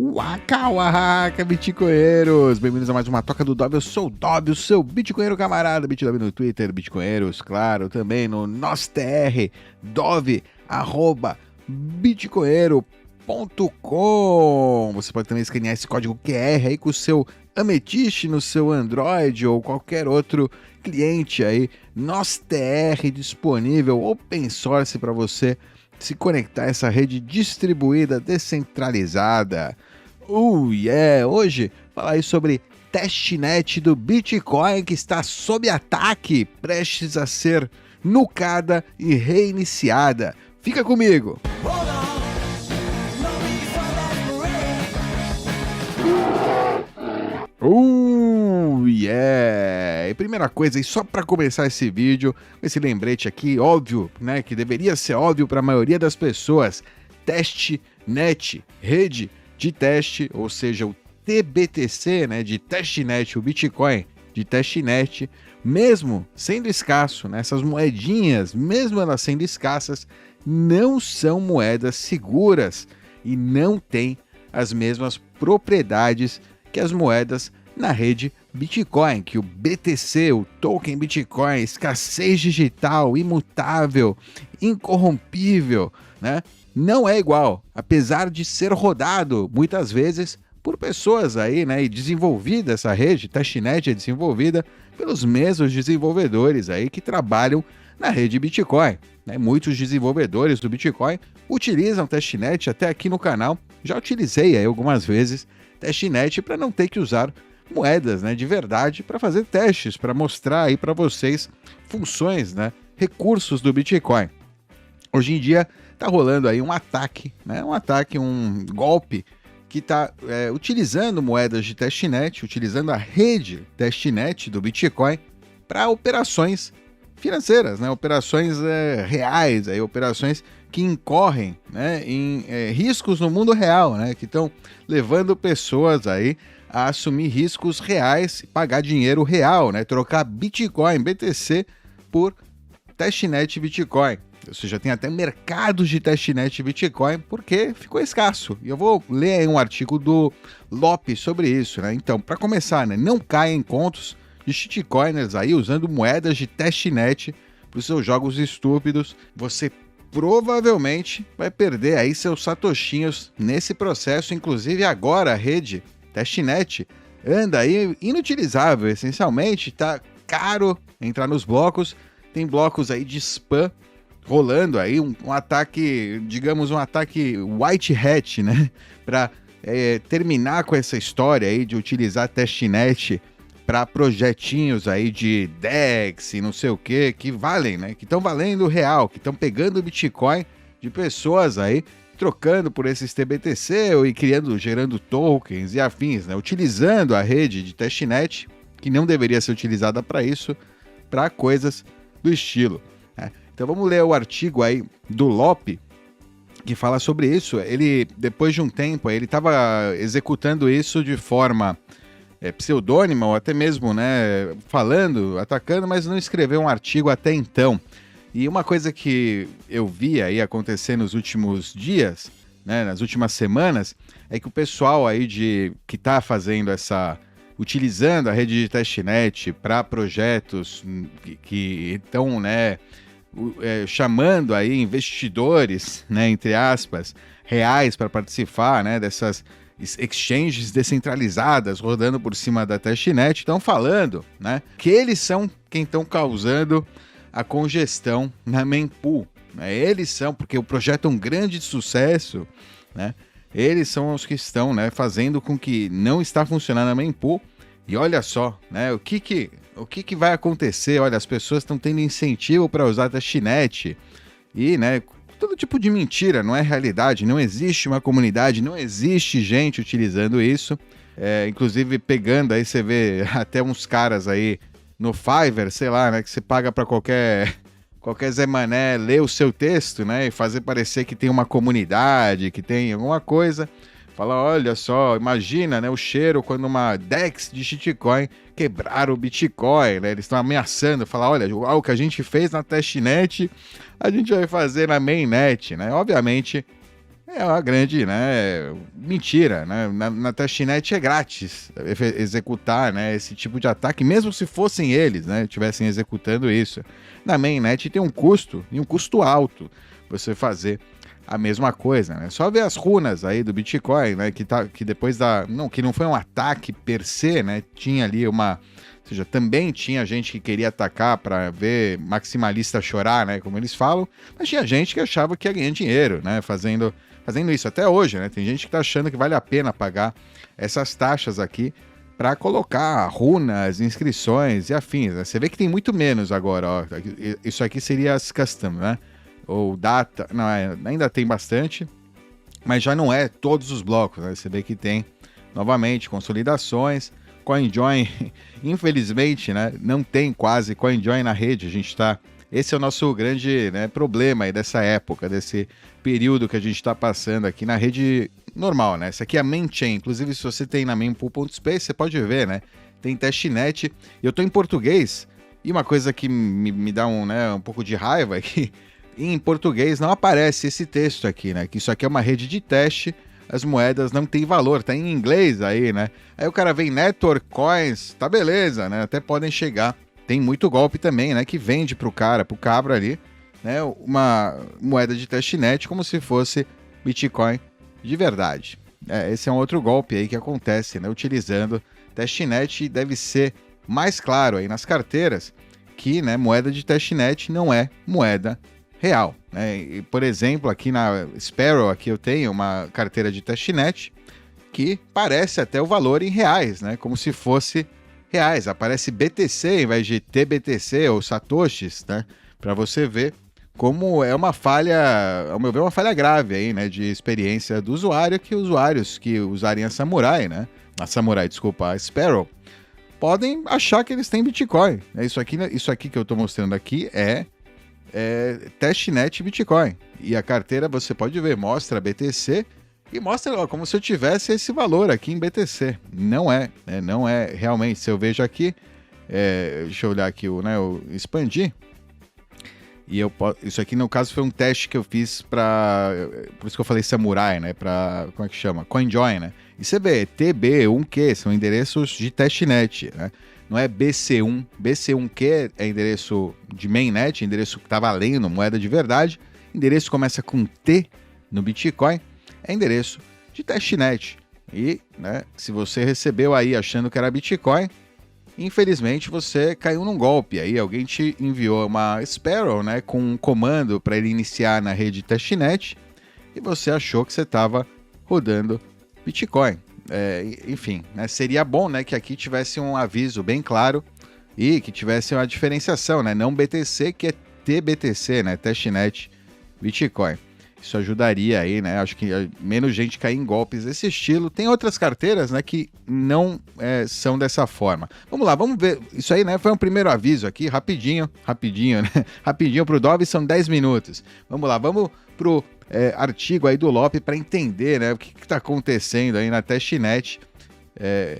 Waka waka, bitcoinheiros! Bem-vindos a mais uma Toca do Dove. Eu sou o Dove, o seu bitcoinheiro camarada. BitDove no Twitter, bitcoinheiros, claro, também no NosTR, Dove, @bitcoinheiro.com. Você pode também escanear esse código QR aí com o seu Amethyst no seu Android ou qualquer outro cliente aí. NosTR disponível, open source para você se conectar a essa rede distribuída, descentralizada. Hoje falar aí sobre testnet do Bitcoin que está sob ataque, prestes a ser nucada e reiniciada. Fica comigo! E primeira coisa, e só para começar esse vídeo, esse lembrete aqui, óbvio, né, que deveria ser óbvio para a maioria das pessoas, testnet, rede de teste, ou seja, o TBTC, né, de testnet, o Bitcoin de testnet, mesmo sendo escasso, né, essas moedinhas, mesmo elas sendo escassas, não são moedas seguras e não têm as mesmas propriedades que as moedas na rede Bitcoin, que o BTC, o token Bitcoin, escassez digital, imutável, incorrompível, né? Não é igual, apesar de ser rodado muitas vezes por pessoas aí, né? E desenvolvida essa rede, testnet é desenvolvida pelos mesmos desenvolvedores aí que trabalham na rede Bitcoin, né? Muitos desenvolvedores do Bitcoin utilizam testnet, até aqui no canal já utilizei aí algumas vezes testnet para não ter que usar moedas, né, de verdade para fazer testes, para mostrar aí para vocês funções, né, recursos do Bitcoin. Hoje em dia está rolando aí um ataque, né, um golpe que está utilizando moedas de testnet, utilizando a rede testnet do Bitcoin para operações financeiras, né, operações reais, aí, operações que incorrem, né, em riscos no mundo real, né, que estão levando pessoas aí a assumir riscos reais e pagar dinheiro real, né, trocar Bitcoin, BTC, por testnet Bitcoin. Ou seja, tem até mercados de testnet Bitcoin porque ficou escasso. E eu vou ler aí um artigo do Lopes sobre isso, né. Então, para começar, né, não caia em contos de shitcoiners aí usando moedas de testnet para os seus jogos estúpidos. Você provavelmente vai perder aí seus satoshinhos nesse processo. Inclusive agora a rede testnet anda aí inutilizável, essencialmente tá caro entrar nos blocos, tem blocos aí de spam rolando aí, um ataque, digamos um ataque white hat, né, para terminar com essa história aí de utilizar testnet para projetinhos aí de DEX e não sei o que valem, né? Que estão valendo real, que estão pegando o Bitcoin de pessoas aí, trocando por esses TBTC e gerando tokens e afins, né? Utilizando a rede de testnet, que não deveria ser utilizada para isso, para coisas do estilo, né? Então vamos ler o artigo aí do Lope, que fala sobre isso. Ele, depois de um tempo, ele estava executando isso de forma pseudônima ou até mesmo, né, falando, atacando, mas não escreveu um artigo até então. E uma coisa que eu vi aí acontecer nos últimos dias, né, nas últimas semanas, é que o pessoal aí que está fazendo utilizando a rede de testnet para projetos que estão, né, chamando aí investidores, né, entre aspas, reais para participar, né, dessas exchanges descentralizadas rodando por cima da testnet, estão falando, né, que eles são quem estão causando a congestão na mempool, né? Eles são, porque o projeto é um grande sucesso, né? Eles são os que estão, né, fazendo com que não está funcionando a mempool. E olha só, né, o que vai acontecer? Olha, as pessoas estão tendo incentivo para usar a testnet e, né, todo tipo de mentira, não é realidade, não existe uma comunidade, não existe gente utilizando isso. Inclusive pegando aí, você vê até uns caras aí no Fiverr, sei lá, né, que você paga para qualquer Zé Mané ler o seu texto, né, e fazer parecer que tem uma comunidade, que tem alguma coisa. Fala, olha só, imagina, né, o cheiro quando uma DEX de shitcoin quebrar o Bitcoin, né? Eles estão ameaçando, falar, olha, o que a gente fez na testnet, a gente vai fazer na mainnet, né? Obviamente, É uma grande, né, mentira, né? Na testnet é grátis executar, né, esse tipo de ataque, mesmo se fossem eles, né, estivessem executando isso. Na mainnet tem um custo, e um custo alto, você fazer a mesma coisa, né? Só ver as runas aí do Bitcoin, né, que depois que não foi um ataque per se, né, tinha ali ou seja, também tinha gente que queria atacar para ver maximalista chorar, né, como eles falam, mas tinha gente que achava que ia ganhar dinheiro, né, fazendo isso até hoje, né? Tem gente que tá achando que vale a pena pagar essas taxas aqui para colocar runas, inscrições e afins, né? Você vê que tem muito menos agora, ó. Isso aqui seria as custom, né? Ou data, não, ainda tem bastante, mas já não é todos os blocos, né? Você vê que tem, novamente, consolidações, CoinJoin, infelizmente, né? Não tem quase CoinJoin na rede, esse é o nosso grande, né, problema aí dessa época, desse período que a gente está passando aqui na rede normal, né? Essa aqui é a main chain. Inclusive, se você tem na mempool.space, você pode ver, né? Tem testnet. Eu estou em português e uma coisa que me dá um pouco de raiva é que em português não aparece esse texto aqui, né? Que isso aqui é uma rede de teste, as moedas não têm valor, tá em inglês aí, né? Aí o cara vem Network Coins, tá beleza, né? Até podem chegar. Tem muito golpe também, né, que vende pro cabra ali, né, uma moeda de testnet como se fosse Bitcoin de verdade. Esse é um outro golpe aí que acontece, né, utilizando testnet. Deve ser mais claro aí nas carteiras que, né, moeda de testnet não é moeda real, né? E, por exemplo, aqui na Sparrow aqui eu tenho uma carteira de testnet que parece até o valor em reais, né, como se fosse reais, aparece BTC em vez de TBTC ou Satoshis, né? Para você ver como é uma falha, ao meu ver, uma falha grave aí, né? De experiência do usuário, que usuários que usarem a Sparrow, podem achar que eles têm Bitcoin. Isso aqui que eu estou mostrando aqui é testnet Bitcoin. E a carteira, você pode ver, mostra BTC e mostra ó, como se eu tivesse esse valor aqui em BTC. Não é realmente. Se eu vejo aqui, deixa eu olhar aqui, eu expandir. E isso aqui, no caso, foi um teste que eu fiz por isso que eu falei Samurai, né? Como é que chama? CoinJoin, né? E você vê, TB1Q são endereços de testnet, né? Não é BC1. BC1Q é endereço de mainnet, endereço que tá valendo, moeda de verdade. Endereço começa com T no Bitcoin. É endereço de testnet. E, né, se você recebeu aí achando que era Bitcoin, infelizmente você caiu num golpe. Aí alguém te enviou uma Sparrow, né, com um comando para ele iniciar na rede testnet e você achou que você estava rodando Bitcoin. Enfim, né, seria bom, né, que aqui tivesse um aviso bem claro e que tivesse uma diferenciação, né, não BTC, que é TBTC, né, testnet Bitcoin. Isso ajudaria aí, né? Acho que menos gente cair em golpes desse estilo. Tem outras carteiras, né, que não são dessa forma. Vamos lá, vamos ver. Isso aí, né, foi um primeiro aviso aqui, rapidinho, né? Rapidinho pro Dove, são 10 minutos. Vamos lá, vamos pro artigo aí do Lope para entender, né, o que está acontecendo aí na testnet.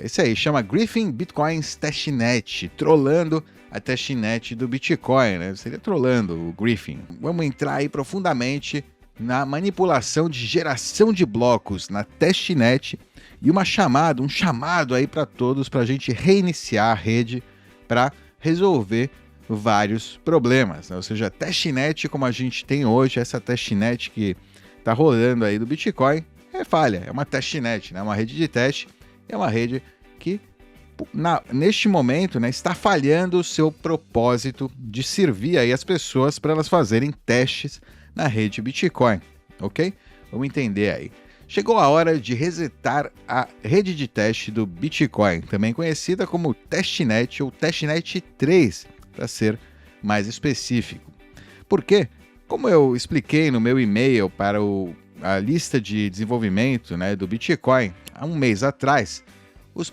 Esse aí chama Griffin Bitcoins Testnet, trolando a testnet do Bitcoin, né? Seria trolando o Griffin. Vamos entrar aí profundamente na manipulação de geração de blocos na testnet e um chamado aí para todos para a gente reiniciar a rede para resolver vários problemas, né? Ou seja, testnet como a gente tem hoje, essa testnet que está rolando aí do Bitcoin é falha, é uma testnet, né? Uma rede de teste, é uma rede que neste momento, né, está falhando o seu propósito de servir aí as pessoas para elas fazerem testes na rede Bitcoin, ok? Vamos entender aí. Chegou a hora de resetar a rede de teste do Bitcoin, também conhecida como testnet ou testnet 3, para ser mais específico. Por quê? Como eu expliquei no meu e-mail para a lista de desenvolvimento, né, do Bitcoin há um mês atrás,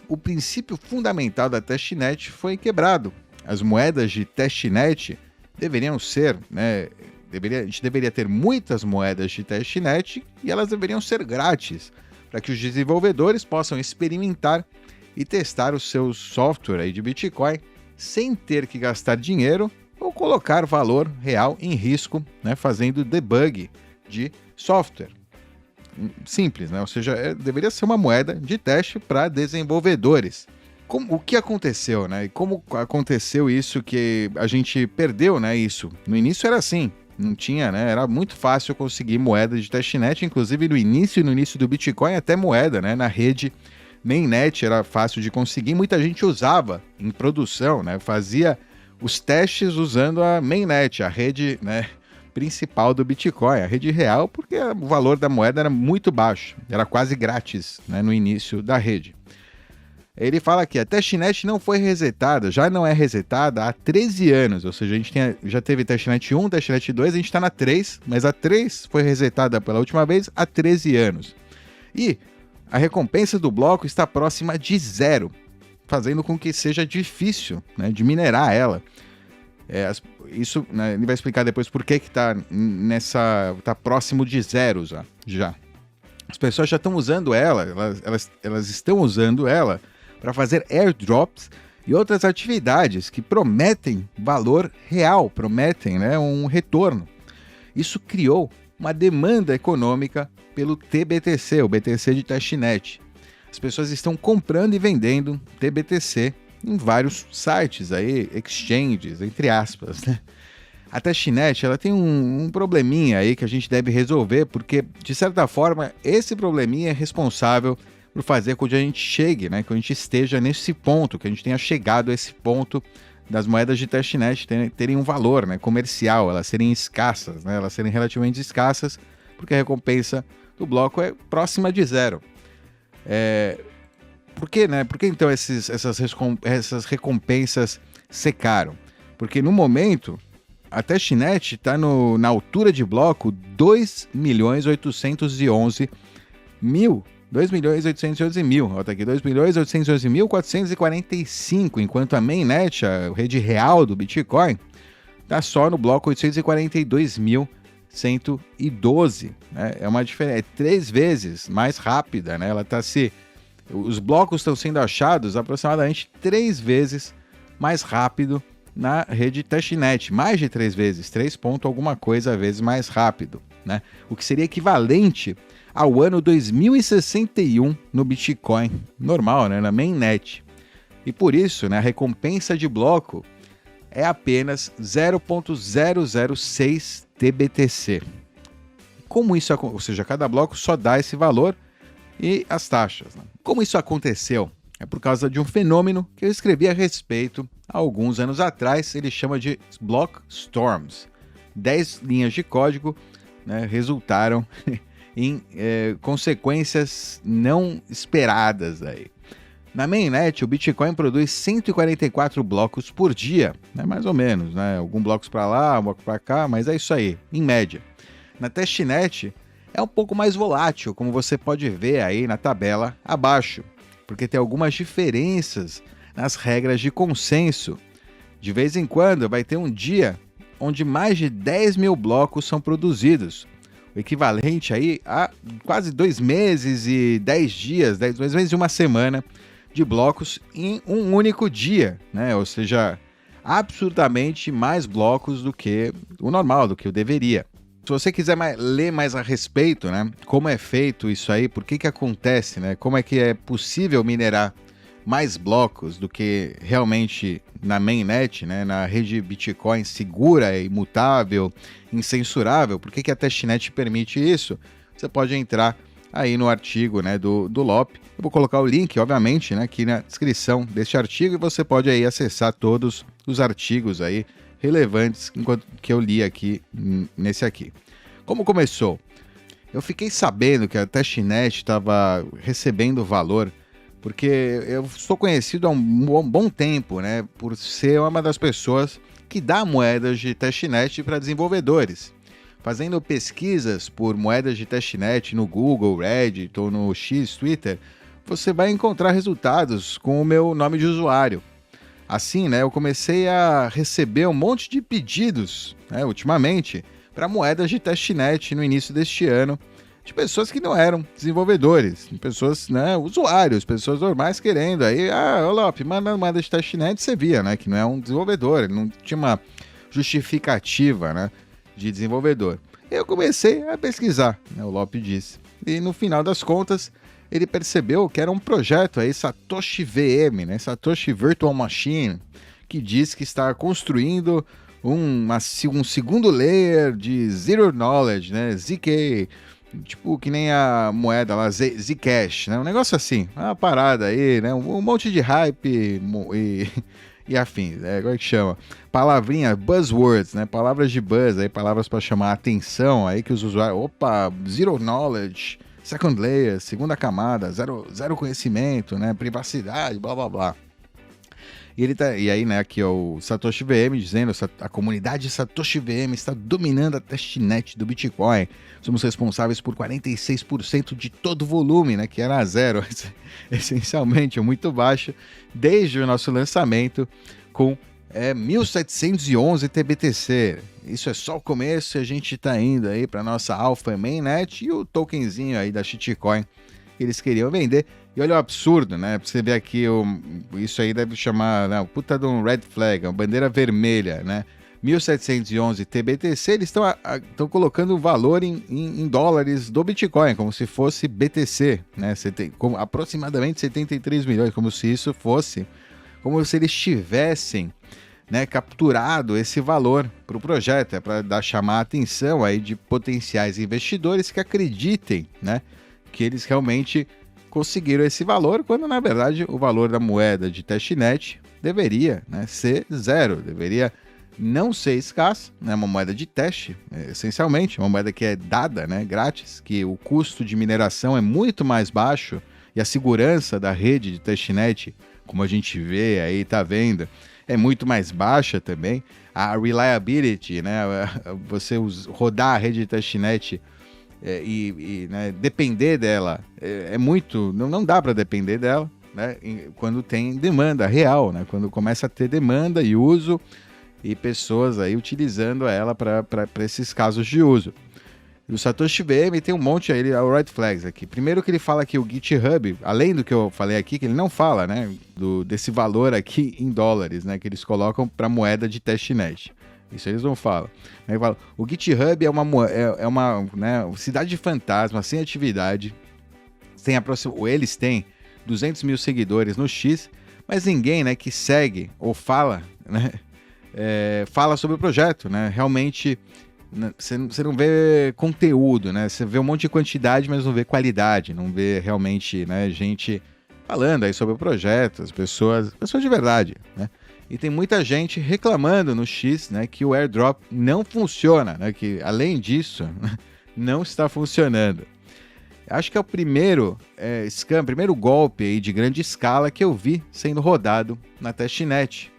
o princípio fundamental da testnet foi quebrado. As moedas de testnet deveriam ser, né, a gente deveria ter muitas moedas de testnet e elas deveriam ser grátis, para que os desenvolvedores possam experimentar e testar o seu software aí de Bitcoin sem ter que gastar dinheiro ou colocar valor real em risco, né, fazendo debug de software. simples, né? Ou seja, deveria ser uma moeda de teste para desenvolvedores. O que aconteceu, né? E como aconteceu isso que a gente perdeu, né? Isso. No início era assim, não tinha, né? Era muito fácil conseguir moeda de testnet, inclusive no início do Bitcoin até moeda, né? Na rede mainnet era fácil de conseguir, muita gente usava em produção, né? Fazia os testes usando a mainnet, a rede, né, principal do Bitcoin, a rede real, porque o valor da moeda era muito baixo, era quase grátis, né, no início da rede. Ele fala que a testnet não foi resetada, já não é resetada há 13 anos, ou seja, a gente já teve testnet 1, testnet 2, a gente está na 3, mas a 3 foi resetada pela última vez há 13 anos. E a recompensa do bloco está próxima de zero, fazendo com que seja difícil, né, de minerar ela. Isso, né, ele vai explicar depois por que está próximo de zero já. As pessoas já estão usando ela, elas estão usando ela para fazer airdrops e outras atividades que prometem valor real, prometem, né, um retorno. Isso criou uma demanda econômica pelo TBTC, o BTC de testnet. As pessoas estão comprando e vendendo TBTC em vários sites aí, exchanges, entre aspas, né? A testnet, ela tem um probleminha aí que a gente deve resolver, porque, de certa forma, esse probleminha é responsável por fazer com que a gente chegue, né? Que a gente esteja nesse ponto, que a gente tenha chegado a esse ponto das moedas de testnet terem um valor, né, comercial, elas serem escassas, né? Elas serem relativamente escassas, porque a recompensa do bloco é próxima de zero. Por quê, né? Por que então essas recompensas secaram? Porque no momento a testnet está na altura de bloco 2.811.000. 2.811.000, olha aqui, 2.811.445, enquanto a mainnet, a rede real do Bitcoin, está só no bloco 842.112, né? É uma diferença, é 3 vezes mais rápida, né? Os blocos estão sendo achados aproximadamente 3 vezes mais rápido na rede testnet, mais de 3 vezes, 3 ponto alguma coisa vezes mais rápido, né? O que seria equivalente ao ano 2061 no Bitcoin, normal, né, na mainnet. E por isso, né, a recompensa de bloco é apenas 0.006 TBTC. Como isso, ou seja, cada bloco só dá esse valor e as taxas, né? Como isso aconteceu? É por causa de um fenômeno que eu escrevi a respeito há alguns anos atrás, ele chama de Block Storms. 10 linhas de código, né, resultaram em consequências não esperadas aí. Na mainnet, o Bitcoin produz 144 blocos por dia, né, mais ou menos, né? Alguns blocos para lá, um bloco para cá, mas é isso aí, em média. Na testnet, é um pouco mais volátil, como você pode ver aí na tabela abaixo, porque tem algumas diferenças nas regras de consenso. De vez em quando vai ter um dia onde mais de 10 mil blocos são produzidos, o equivalente aí a quase 2 meses e 10 dias, 2 meses e uma semana de blocos em um único dia, né? Ou seja, absurdamente mais blocos do que o normal, do que o deveria. Se você quiser ler mais a respeito, né, como é feito isso aí, por que acontece, né, como é que é possível minerar mais blocos do que realmente na mainnet, né, na rede Bitcoin segura, imutável, incensurável, por que a testnet permite isso? Você pode entrar aí no artigo, né, do Lop. Eu vou colocar o link, obviamente, né, aqui na descrição deste artigo e você pode aí acessar todos os artigos aí relevantes enquanto que eu li aqui nesse aqui. Como começou? Eu fiquei sabendo que a testnet estava recebendo valor porque eu sou conhecido há um bom tempo, né, por ser uma das pessoas que dá moedas de testnet para desenvolvedores. Fazendo pesquisas por moedas de testnet no Google, Reddit ou no X Twitter, você vai encontrar resultados com o meu nome de usuário. Assim, né, eu comecei a receber um monte de pedidos, né, ultimamente, para moedas de testnet no início deste ano, de pessoas que não eram desenvolvedores, de pessoas, né, usuários, pessoas normais querendo. Aí, Lop, manda moeda de testnet, você via, né, que não é um desenvolvedor, ele não tinha uma justificativa, né, de desenvolvedor. Eu comecei a pesquisar, né, o Lop disse. E no final das contas, ele percebeu que era um projeto aí, Satoshi VM, né? Satoshi Virtual Machine, que diz que está construindo um segundo layer de Zero Knowledge, né? ZK, tipo que nem a moeda lá, Zcash, né? Um negócio assim, uma parada aí, né? Um monte de hype e afins, agora que chama. Palavrinha, buzzwords, né? Palavras de buzz, aí, palavras para chamar a atenção, aí que os usuários, opa, Zero Knowledge, Second Layer, segunda camada, zero conhecimento, né? Privacidade, blá blá blá. E aí, né, aqui é o Satoshi VM dizendo: a comunidade Satoshi VM está dominando a testnet do Bitcoin. Somos responsáveis por 46% de todo o volume, né, que era zero, essencialmente muito baixo, desde o nosso lançamento com 1711 TBTC. Isso é só o começo, a gente está indo aí para nossa Alpha Mainnet e o tokenzinho aí da shitcoin que eles queriam vender. E olha o absurdo, né? Pra você ver aqui, isso aí deve chamar, né, puta de um red flag, uma bandeira vermelha, né? 1711 TBTC, eles estão colocando o valor em dólares do Bitcoin, como se fosse BTC, né? Aproximadamente 73 milhões, como se isso fosse, como se eles tivessem, né, capturado esse valor para o projeto. É para chamar a atenção aí de potenciais investidores que acreditem, né, que eles realmente conseguiram esse valor, quando na verdade o valor da moeda de testnet deveria, né, ser zero, deveria não ser escasso, né, uma moeda de teste, essencialmente, uma moeda que é dada, né, grátis, que o custo de mineração é muito mais baixo e a segurança da rede de testnet, como a gente vê aí, tá vendo, é muito mais baixa também. A reliability, né, você rodar a rede de testnet né, depender dela é muito, não dá para depender dela, né, quando tem demanda real, né, quando começa a ter demanda e uso e pessoas aí utilizando ela para esses casos de uso. E o Satoshi VM tem um monte aí, o red flags aqui. Primeiro que ele fala que o GitHub, além do que eu falei aqui, que ele não fala, né, desse valor aqui em dólares, né, que eles colocam para moeda de testnet. Isso eles não falam. Ele fala, o GitHub é uma né, cidade fantasma, sem atividade. Eles têm 200 mil seguidores no X, mas ninguém, né, que segue ou fala, né, fala sobre o projeto. Né? Realmente, você não vê conteúdo, né? Você vê um monte de quantidade, mas não vê qualidade. Não vê realmente, né, gente falando aí sobre o projeto, as pessoas de verdade, né? E tem muita gente reclamando no X, né, que o airdrop não funciona, né, que além disso não está funcionando. Acho que é o primeiro primeiro golpe aí de grande escala que eu vi sendo rodado na testnet.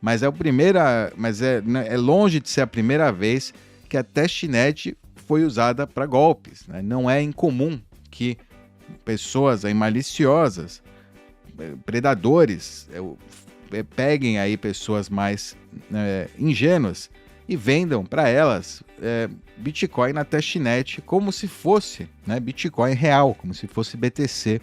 Mas é longe de ser a primeira vez que a testnet foi usada para golpes. Né? Não é incomum que pessoas aí maliciosas, predadores, peguem aí pessoas mais ingênuas e vendam para elas Bitcoin na testnet como se fosse, né, Bitcoin real, como se fosse BTC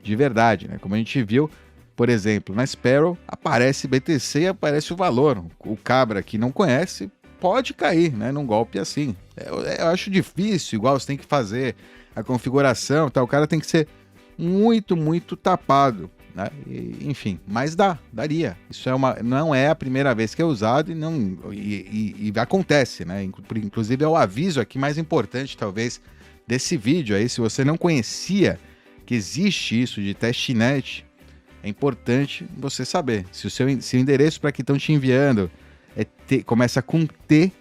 de verdade. Né? Como a gente viu, por exemplo, na Sparrow aparece BTC e aparece o valor. O cabra que não conhece pode cair, né, num golpe assim. Eu acho difícil, igual você tem que fazer a configuração, tá? O cara tem que ser muito, muito tapado. Né? Enfim, mas daria. Isso não é a primeira vez que é usado e acontece, né? Inclusive é o aviso aqui mais importante, talvez, desse vídeo aí. Se você não conhecia que existe isso de testnet, é importante você saber. Se o endereço para que estão te enviando começa com T,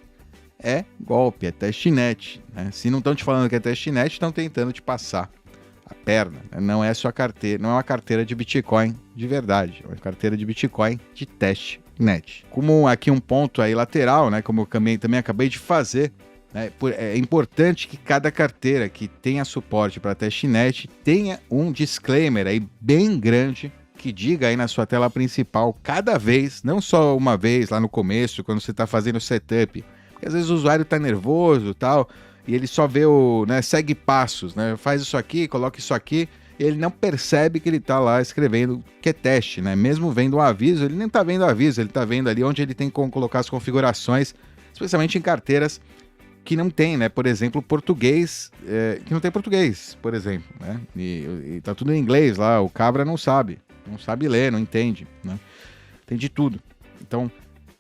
é golpe, é testnet. Né? Se não estão te falando que é testnet, estão tentando te passar a perna. Não é sua carteira, não é uma carteira de Bitcoin de verdade, é uma carteira de Bitcoin de testnet. Como aqui um ponto aí lateral, né, como eu também acabei de fazer, né, é importante que cada carteira que tenha suporte para testnet tenha um disclaimer aí bem grande que diga aí na sua tela principal cada vez, não só uma vez lá no começo, quando você está fazendo o setup, porque às vezes o usuário está nervoso e tal, e ele só vê segue passos, né? Faz isso aqui, coloca isso aqui, e ele não percebe que ele está lá escrevendo que é teste, né? Mesmo vendo um aviso, ele nem está vendo o aviso, ele está vendo ali onde ele tem que colocar as configurações, especialmente em carteiras que não tem, né? Por exemplo, português, que não tem português, por exemplo, né? E tá tudo em inglês lá, o cabra não sabe ler, não entende, né? Tem de tudo. Então,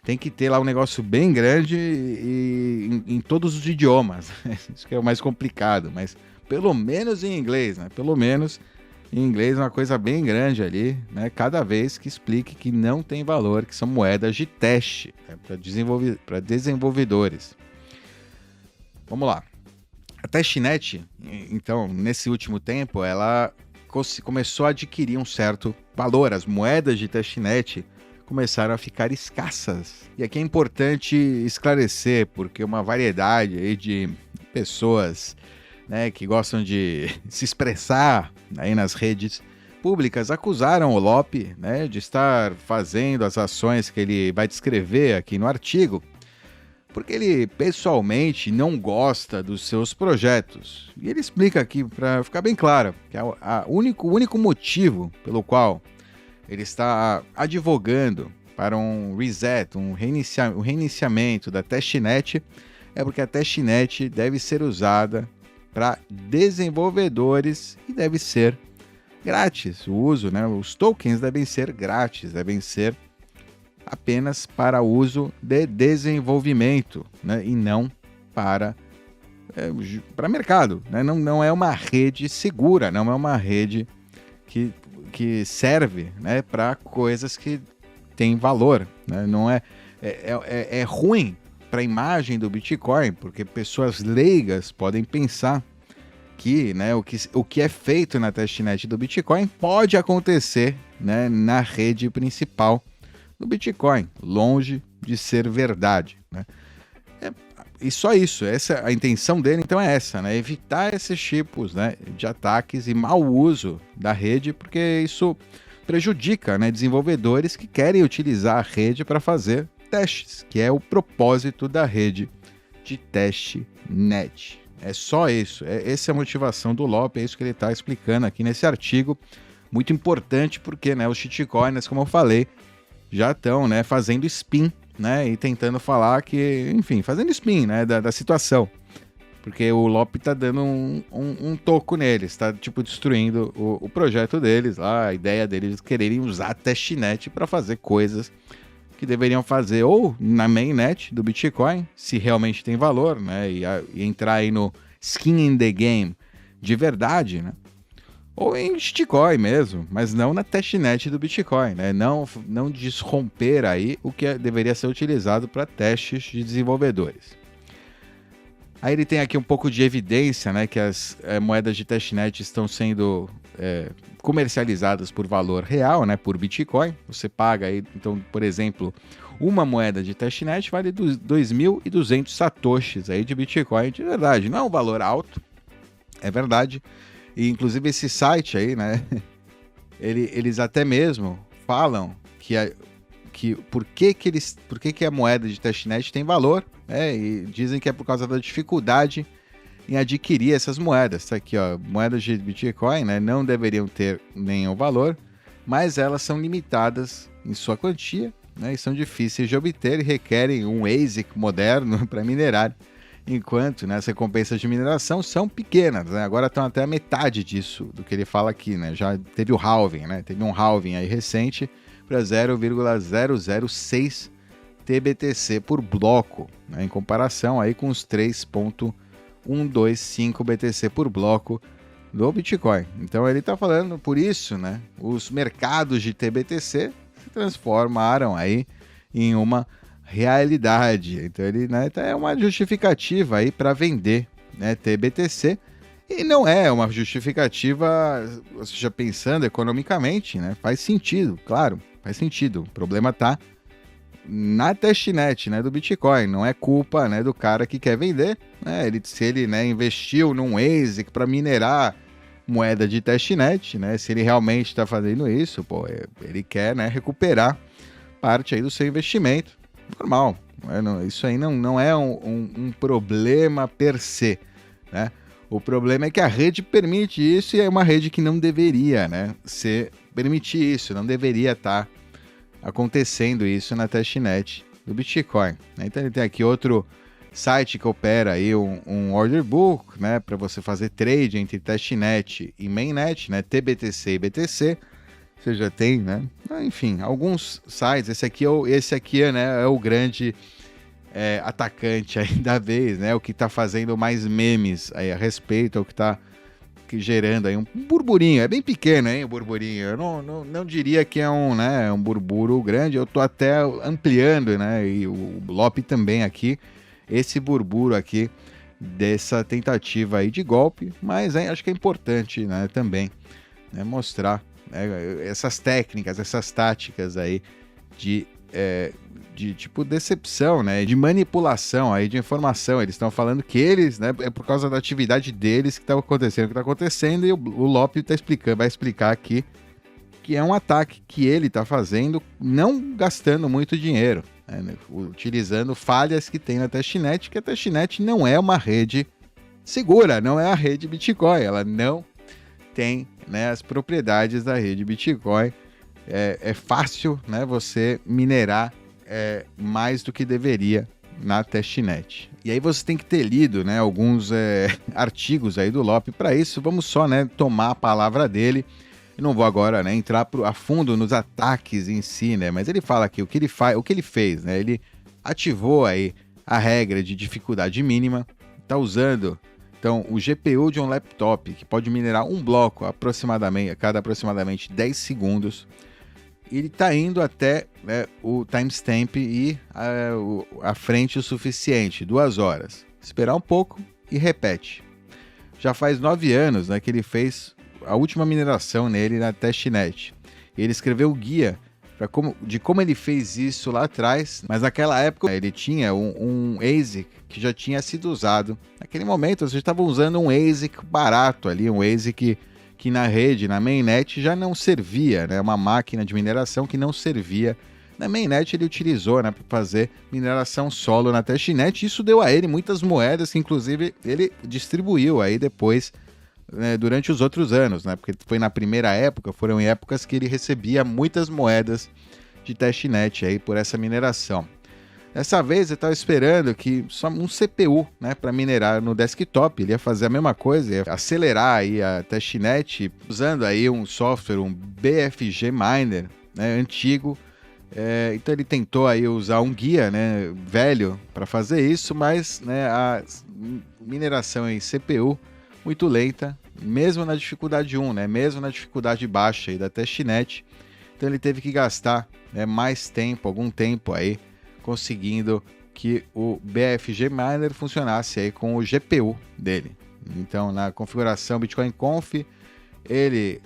tem que ter lá um negócio bem grande e em todos os idiomas. Isso que é o mais complicado, mas pelo menos em inglês, né? Pelo menos em inglês uma coisa bem grande ali, né? Cada vez que explique que não tem valor, que são moedas de teste, né? Para desenvolvedores. Vamos lá. A Testnet, então, nesse último tempo, ela começou a adquirir um certo valor. As moedas de Testnet começaram a ficar escassas. E aqui é importante esclarecer, porque uma variedade aí de pessoas, né, que gostam de se expressar aí nas redes públicas acusaram o Lope, né, de estar fazendo as ações que ele vai descrever aqui no artigo, porque ele pessoalmente não gosta dos seus projetos. E ele explica aqui, para ficar bem claro, que o único motivo pelo qual ele está advogando para um reset, um reiniciamento da Testnet, é porque a Testnet deve ser usada para desenvolvedores e deve ser grátis. O uso, né? Os tokens devem ser grátis, devem ser apenas para uso de desenvolvimento, né? E não para mercado. Né? Não é uma rede segura, não é uma rede que serve, né, para coisas que têm valor. Né? Não é ruim para a imagem do Bitcoin, porque pessoas leigas podem pensar que, né, o que é feito na testnet do Bitcoin pode acontecer, né, na rede principal do Bitcoin, longe de ser verdade. Né? E só isso, a intenção dele então é essa, né? Evitar esses tipos, né, de ataques e mau uso da rede, porque isso prejudica, né, desenvolvedores que querem utilizar a rede para fazer testes, que é o propósito da rede de testnet. É só isso, essa é a motivação do Lope, é isso que ele está explicando aqui nesse artigo, muito importante porque, né, os shitcoiners, como eu falei, já estão, né, fazendo spin, né, e tentando falar que, enfim, fazendo spin, né, da situação, porque o Lope tá dando um toco neles, tá, tipo, destruindo o projeto deles lá, a ideia deles quererem usar a testnet para fazer coisas que deveriam fazer ou na mainnet do Bitcoin, se realmente tem valor, né, e entrar aí no skin in the game de verdade, né, ou em shitcoin mesmo, mas não na testnet do Bitcoin, né? Não desromper aí o que deveria ser utilizado para testes de desenvolvedores. Aí ele tem aqui um pouco de evidência, né, que as moedas de testnet estão sendo comercializadas por valor real, né, por Bitcoin. Você paga aí, então, por exemplo, uma moeda de testnet vale 2.200 satoshis aí de Bitcoin, de verdade. Não é um valor alto, é verdade. E inclusive esse site aí, né, eles até mesmo falam que por que a moeda de testnet tem valor, né, e dizem que é por causa da dificuldade em adquirir essas moedas. Tá aqui, ó, moedas de Bitcoin, né, não deveriam ter nenhum valor, mas elas são limitadas em sua quantia, né, e são difíceis de obter e requerem um ASIC moderno para minerar. Enquanto, né, as recompensas de mineração são pequenas, né? Agora estão até a metade disso, do que ele fala aqui, né? Já teve o halving, né? Teve um halving aí recente para 0,006 TBTC por bloco, né? Em comparação aí com os 3,125 BTC por bloco do Bitcoin. Então ele está falando, por isso, né? Os mercados de TBTC se transformaram aí em uma realidade. Então ele, né, é uma justificativa aí para vender, né, TBTC, e não é uma justificativa, você já pensando economicamente, né, faz sentido, claro, faz sentido. O problema tá na testnet, né, do Bitcoin, não é culpa, né, do cara que quer vender, né, se ele, né, investiu num ASIC para minerar moeda de testnet, né, se ele realmente está fazendo isso, pô, ele quer, né, recuperar parte aí do seu investimento. Normal, isso aí não é um problema per se, né? O problema é que a rede permite isso e é uma rede que não deveria, né, permitir isso, não deveria estar acontecendo isso na testnet do Bitcoin. Então ele tem aqui outro site que opera aí um order book, né, para você fazer trade entre testnet e mainnet, né, TBTC e BTC. Você já tem, né? Enfim, alguns sites. Esse aqui né, é o grande atacante aí da vez, né? O que tá fazendo mais memes aí a respeito, é o que tá gerando aí um burburinho. É bem pequeno, hein, o burburinho. Eu não diria que é um burburo grande. Eu tô até ampliando, né? E o Lop também aqui, esse burburo aqui dessa tentativa aí de golpe. Mas acho que é importante, né, também, né, mostrar essas técnicas, essas táticas aí de tipo decepção, né, de manipulação aí de informação. Eles estão falando que eles, né, é por causa da atividade deles que está acontecendo o que está acontecendo, e o Lop vai explicar aqui que é um ataque que ele está fazendo, não gastando muito dinheiro, né, utilizando falhas que tem na testnet, que a testnet não é uma rede segura, não é a rede Bitcoin, ela não tem, né, as propriedades da rede Bitcoin. É fácil, né, você minerar mais do que deveria na testnet. E aí você tem que ter lido, né, alguns artigos aí do Lop. Para isso, vamos só, né, tomar a palavra dele. Eu não vou agora, né, entrar a fundo nos ataques em si, né, mas ele fala aqui o que ele fez, né, ele ativou aí a regra de dificuldade mínima, está usando então o GPU de um laptop que pode minerar um bloco a cada aproximadamente 10 segundos. Ele está indo até, né, o timestamp e a frente o suficiente, 2 horas. Esperar um pouco e repete. Já faz 9 anos, né, que ele fez a última mineração nele na testnet. Ele escreveu o guia de como ele fez isso lá atrás, mas naquela época ele tinha um ASIC que já tinha sido usado. Naquele momento vocês estavam usando um ASIC barato ali, um ASIC que na rede, na mainnet, já não servia, né? Uma máquina de mineração que não servia. Na mainnet ele utilizou, né, para fazer mineração solo na testnet. Isso deu a ele muitas moedas que inclusive ele distribuiu aí depois, né, durante os outros anos, né? Porque foi na primeira época, foram em épocas que ele recebia muitas moedas de testnet aí por essa mineração. Dessa vez eu estava esperando que só um CPU, né, para minerar no desktop. Ele ia fazer a mesma coisa, ia acelerar aí a testnet usando aí um software, um BFG Miner, né, antigo. Então ele tentou aí usar um guia, né, velho para fazer isso, mas, né, a mineração em CPU muito lenta, mesmo na dificuldade 1, né, mesmo na dificuldade baixa aí da testnet. Então ele teve que gastar, né, mais tempo, algum tempo aí, conseguindo que o BFG Miner funcionasse aí com o GPU dele. Então, na configuração Bitcoin Conf, ele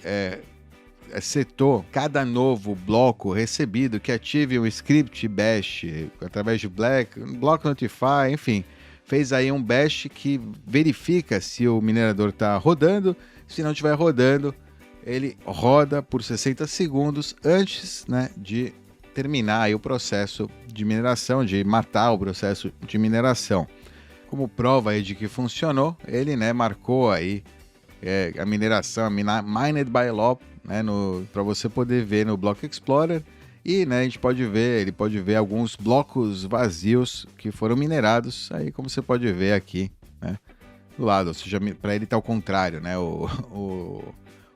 setou cada novo bloco recebido que ative um script bash através de block notify, enfim, fez aí um bash que verifica se o minerador está rodando. Se não estiver rodando, ele roda por 60 segundos antes, né, de terminar aí o processo de mineração, de matar o processo de mineração. Como prova aí de que funcionou, ele, né, marcou aí a mineração, Mined by Law, né, para você poder ver no Block Explorer. E, né, ele pode ver alguns blocos vazios que foram minerados, aí como você pode ver aqui, né, do lado, ou seja, para ele tá ao contrário, né, o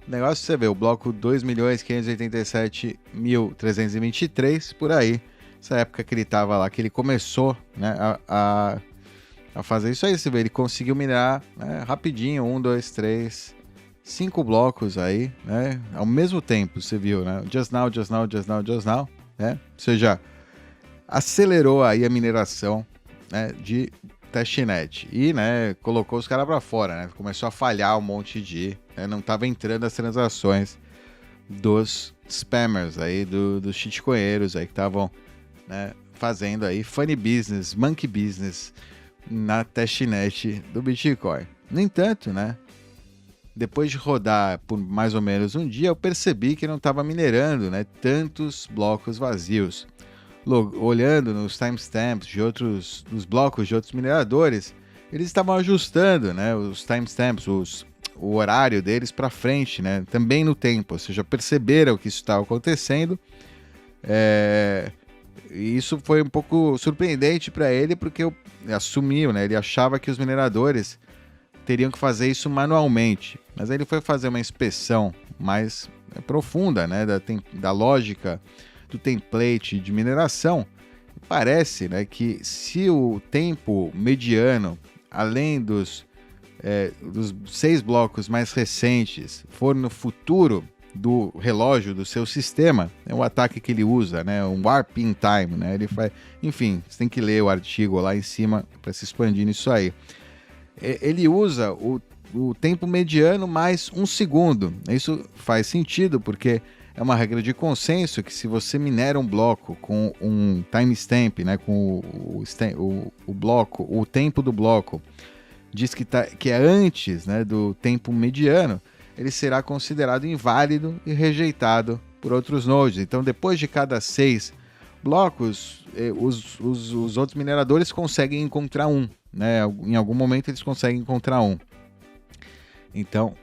negócio, você vê o bloco 2.587.323, por aí, essa época que ele tava lá, que ele começou, né, a fazer isso aí. Você vê, ele conseguiu minerar, né, rapidinho, 1, 2, 3, 5 blocos aí, né, ao mesmo tempo, você viu, né, just now, né, ou seja, acelerou aí a mineração, né, de testnet e, né, colocou os caras para fora, né, começou a falhar um monte né, não tava entrando as transações dos spammers aí, dos shitcoinheiros aí que estavam, né, fazendo aí funny business, monkey business na testnet do Bitcoin. No entanto, né, depois de rodar por mais ou menos um dia, eu percebi que não estava minerando, né, tantos blocos vazios. Olhando nos timestamps nos blocos de outros mineradores, eles estavam ajustando, né, os timestamps, o horário deles para frente, né, também no tempo. Ou seja, perceberam que isso estava acontecendo. E isso foi um pouco surpreendente para ele, porque ele assumiu, né? Ele achava que os mineradores teriam que fazer isso manualmente. Mas aí ele foi fazer uma inspeção mais profunda, né? Da lógica do template de mineração. Parece, né, que se o tempo mediano, além dos 6 blocos mais recentes, for no futuro do relógio do seu sistema, é um ataque que ele usa, né, um warping time, né, ele faz, enfim, você tem que ler o artigo lá em cima para se expandir nisso aí. Ele usa o tempo mediano mais 1 segundo. Isso faz sentido porque é uma regra de consenso que se você minera um bloco com um timestamp, né, com o bloco, o tempo do bloco diz que é antes, né, do tempo mediano, ele será considerado inválido e rejeitado por outros nodes. Então, depois de cada 6 blocos, os outros mineradores conseguem encontrar um, né? Em algum momento eles conseguem encontrar um. Então,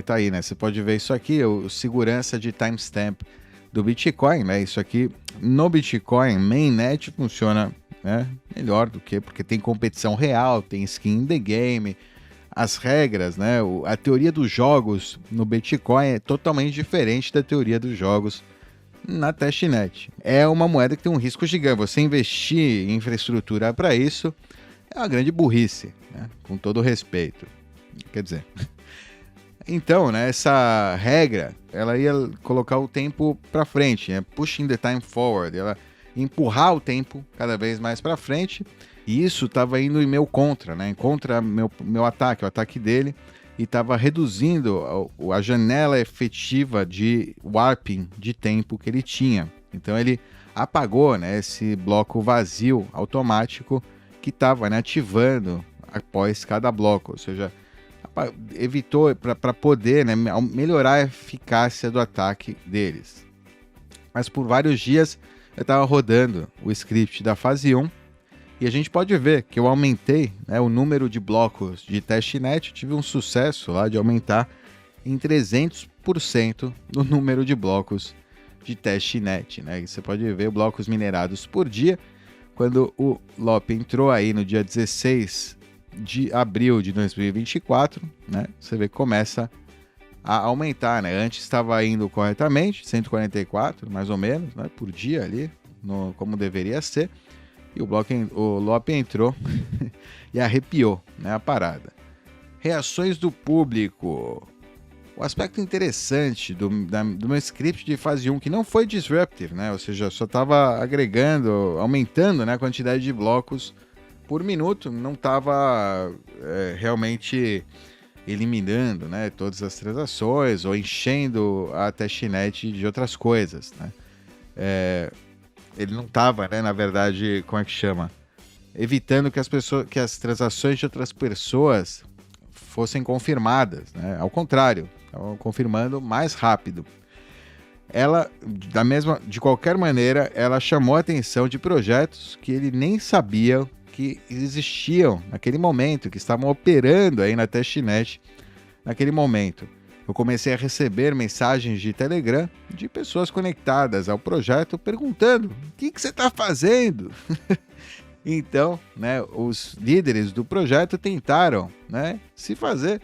tá aí, né? Você pode ver isso aqui, o segurança de timestamp do Bitcoin, né? Isso aqui no Bitcoin Mainnet funciona, né, melhor do que, porque tem competição real, tem skin in the game, as regras, né? A teoria dos jogos no Bitcoin é totalmente diferente da teoria dos jogos na testnet. É uma moeda que tem um risco gigante. Você investir em infraestrutura para isso é uma grande burrice, né? Com todo respeito. Quer dizer, então, né, essa regra, ela ia colocar o tempo para frente, né? Pushing the time forward, ela ia empurrar o tempo cada vez mais para frente, e isso estava indo em meu contra, né? Contra meu ataque, o ataque dele, e estava reduzindo a janela efetiva de warping de tempo que ele tinha. Então ele apagou, né, esse bloco vazio automático que estava, né, ativando após cada bloco, ou seja, evitou para poder, né, melhorar a eficácia do ataque deles. Mas por vários dias eu estava rodando o script da fase 1 e a gente pode ver que eu aumentei, né, o número de blocos de testnet, tive um sucesso lá de aumentar em 300% no número de blocos de testnet, né? E você pode ver blocos minerados por dia. Quando o LOP entrou aí no dia 16 de abril de 2024, né, você vê que começa a aumentar, né? Antes estava indo corretamente, 144 mais ou menos, né, por dia ali, como deveria ser, e o LOP entrou e arrepiou, né, a parada. Reações do público. O aspecto interessante do meu script de fase 1, que não foi disruptive, né, ou seja, só estava agregando, aumentando, né, a quantidade de blocos por minuto, não estava realmente eliminando, né, todas as transações ou enchendo a testnet de outras coisas, né? Ele não estava, né, na verdade, como é que chama? Evitando que as transações de outras pessoas fossem confirmadas, né? Ao contrário, estavam confirmando mais rápido. Ela, de qualquer maneira, ela chamou a atenção de projetos que ele nem sabia que existiam naquele momento, que estavam operando aí na testnet naquele momento. Eu comecei a receber mensagens de Telegram de pessoas conectadas ao projeto perguntando: o que você está fazendo? Então, né, os líderes do projeto tentaram, né, se fazer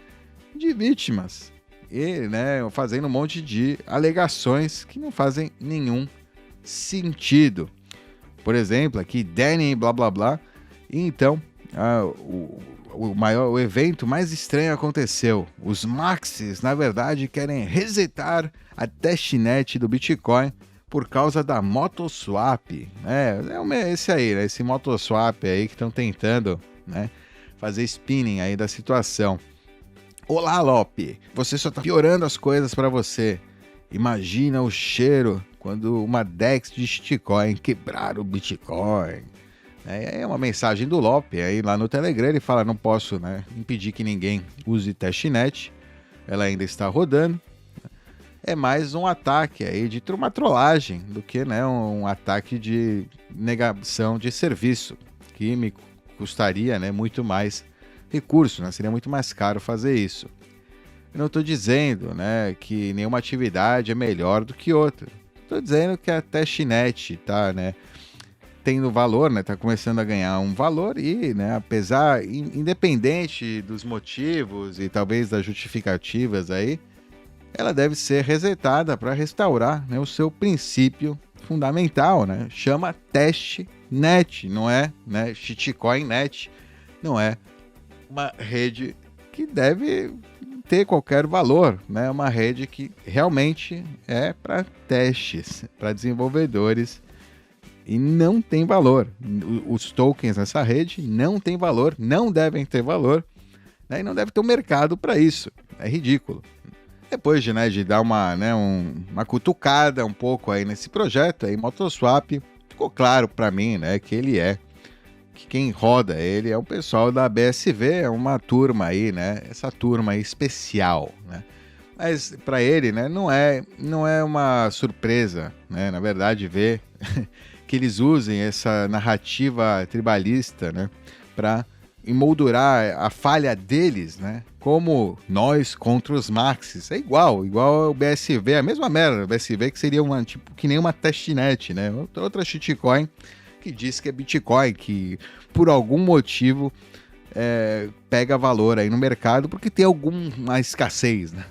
de vítimas e, né, fazendo um monte de alegações que não fazem nenhum sentido. Por exemplo, aqui Danny blá blá blá. E então, o evento mais estranho aconteceu. Os maxis, na verdade, querem resetar a testnet do Bitcoin por causa da Motoswap. Esse aí, né? Esse Motoswap aí que estão tentando, né, fazer spinning aí da situação. Olá, Lope, você só está piorando as coisas para você. Imagina o cheiro quando uma DEX de shitcoin quebrar o Bitcoin. É uma mensagem do Lope aí lá no Telegram. Ele fala: não posso, né, impedir que ninguém use testnet. Ela ainda está rodando. É mais um ataque aí de uma trollagem do que, né, um ataque de negação de serviço, que me custaria, né, muito mais recurso, né? Seria muito mais caro fazer isso. Eu não estou dizendo, né, que nenhuma atividade é melhor do que outra. Estou dizendo que a testnet está, né, tendo valor, né? Tá começando a ganhar um valor e, né, apesar, independente dos motivos e talvez das justificativas aí, ela deve ser resetada para restaurar, né, o seu princípio fundamental, né? Chama testnet, não é, né, shitcoin net, não é uma rede que deve ter qualquer valor, né? Uma rede que realmente é para testes, para desenvolvedores e não tem valor. Os tokens nessa rede não têm valor, não devem ter valor, né? E não deve ter um mercado para isso. É ridículo. Depois de, né, de dar uma cutucada um pouco aí nesse projeto, aí Motoswap, ficou claro para mim, né, que quem roda ele é o pessoal da BSV, é uma turma aí, né, essa turma aí especial, né. Mas para ele, né, não é uma surpresa, né, na verdade, ver que eles usem essa narrativa tribalista, né, para emoldurar a falha deles, né? Como nós contra os Maxis. É igual ao BSV, a mesma merda. O BSV que seria tipo que nem uma testnet, né? Outra shitcoin que diz que é Bitcoin, que por algum motivo pega valor aí no mercado porque tem alguma escassez, né?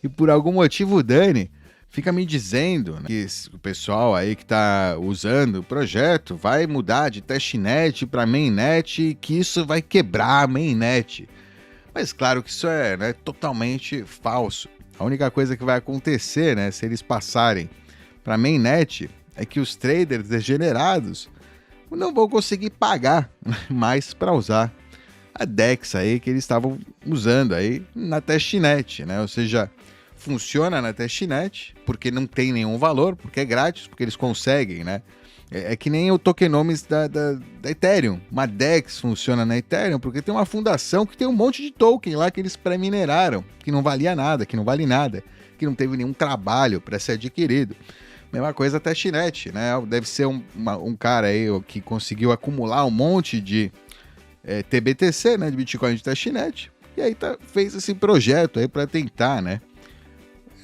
E por algum motivo o Dani fica me dizendo, né, que o pessoal aí que está usando o projeto vai mudar de testnet para mainnet e que isso vai quebrar a mainnet. Mas claro que isso é, né, totalmente falso. A única coisa que vai acontecer, né, se eles passarem para mainnet é que os traders degenerados não vão conseguir pagar mais para usar a DEX aí que eles estavam usando aí na testnet, né? Ou seja, funciona na testnet, porque não tem nenhum valor, porque é grátis, porque eles conseguem, né? É que nem o tokenomics da Ethereum. Uma DEX funciona na Ethereum porque tem uma fundação que tem um monte de token lá que eles pré-mineraram, que não valia nada, que não vale nada, que não teve nenhum trabalho para ser adquirido. Mesma coisa a testnet, né? Deve ser um cara aí que conseguiu acumular um monte de TBTC, né? De Bitcoin de testnet, e aí fez esse projeto aí para tentar, né?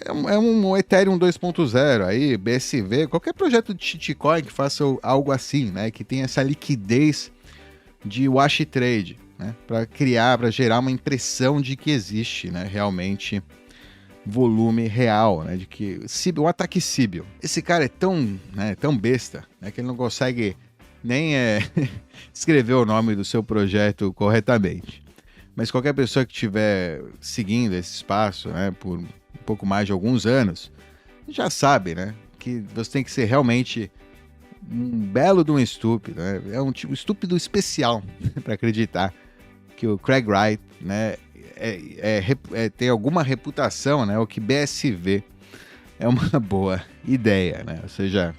É um Ethereum 2.0 aí, BSV, qualquer projeto de shitcoin que faça algo assim, né? Que tenha essa liquidez de wash trade, né? Para gerar uma impressão de que existe, né? Realmente volume real, né? De que um ataque Síbio. Esse cara é tão besta, né? Que ele não consegue nem escrever o nome do seu projeto corretamente. Mas qualquer pessoa que estiver seguindo esse espaço, né? Por um pouco mais de alguns anos, já sabe, né, que você tem que ser realmente um belo de um estúpido, né? É um tipo estúpido especial para acreditar que o Craig Wright, né, tem alguma reputação, né, ou que BSV é uma boa ideia, né? Ou seja,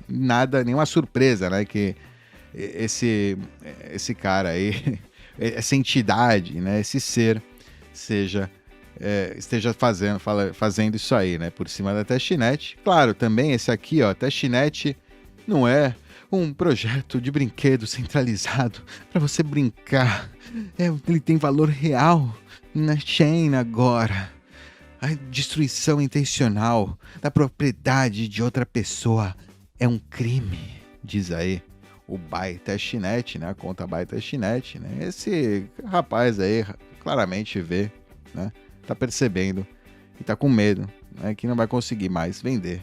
nenhuma surpresa, né, que esse cara aí, essa entidade, né, esse ser esteja fazendo isso aí, né, por cima da testnet. Claro, também esse aqui, ó, testnet não é um projeto de brinquedo centralizado para você brincar. Ele tem valor real na chain agora. A destruição intencional da propriedade de outra pessoa é um crime, diz aí o BuyTestNet, né, a conta BuyTestNet, né. Esse rapaz aí claramente vê, né, tá percebendo e tá com medo, né, que não vai conseguir mais vender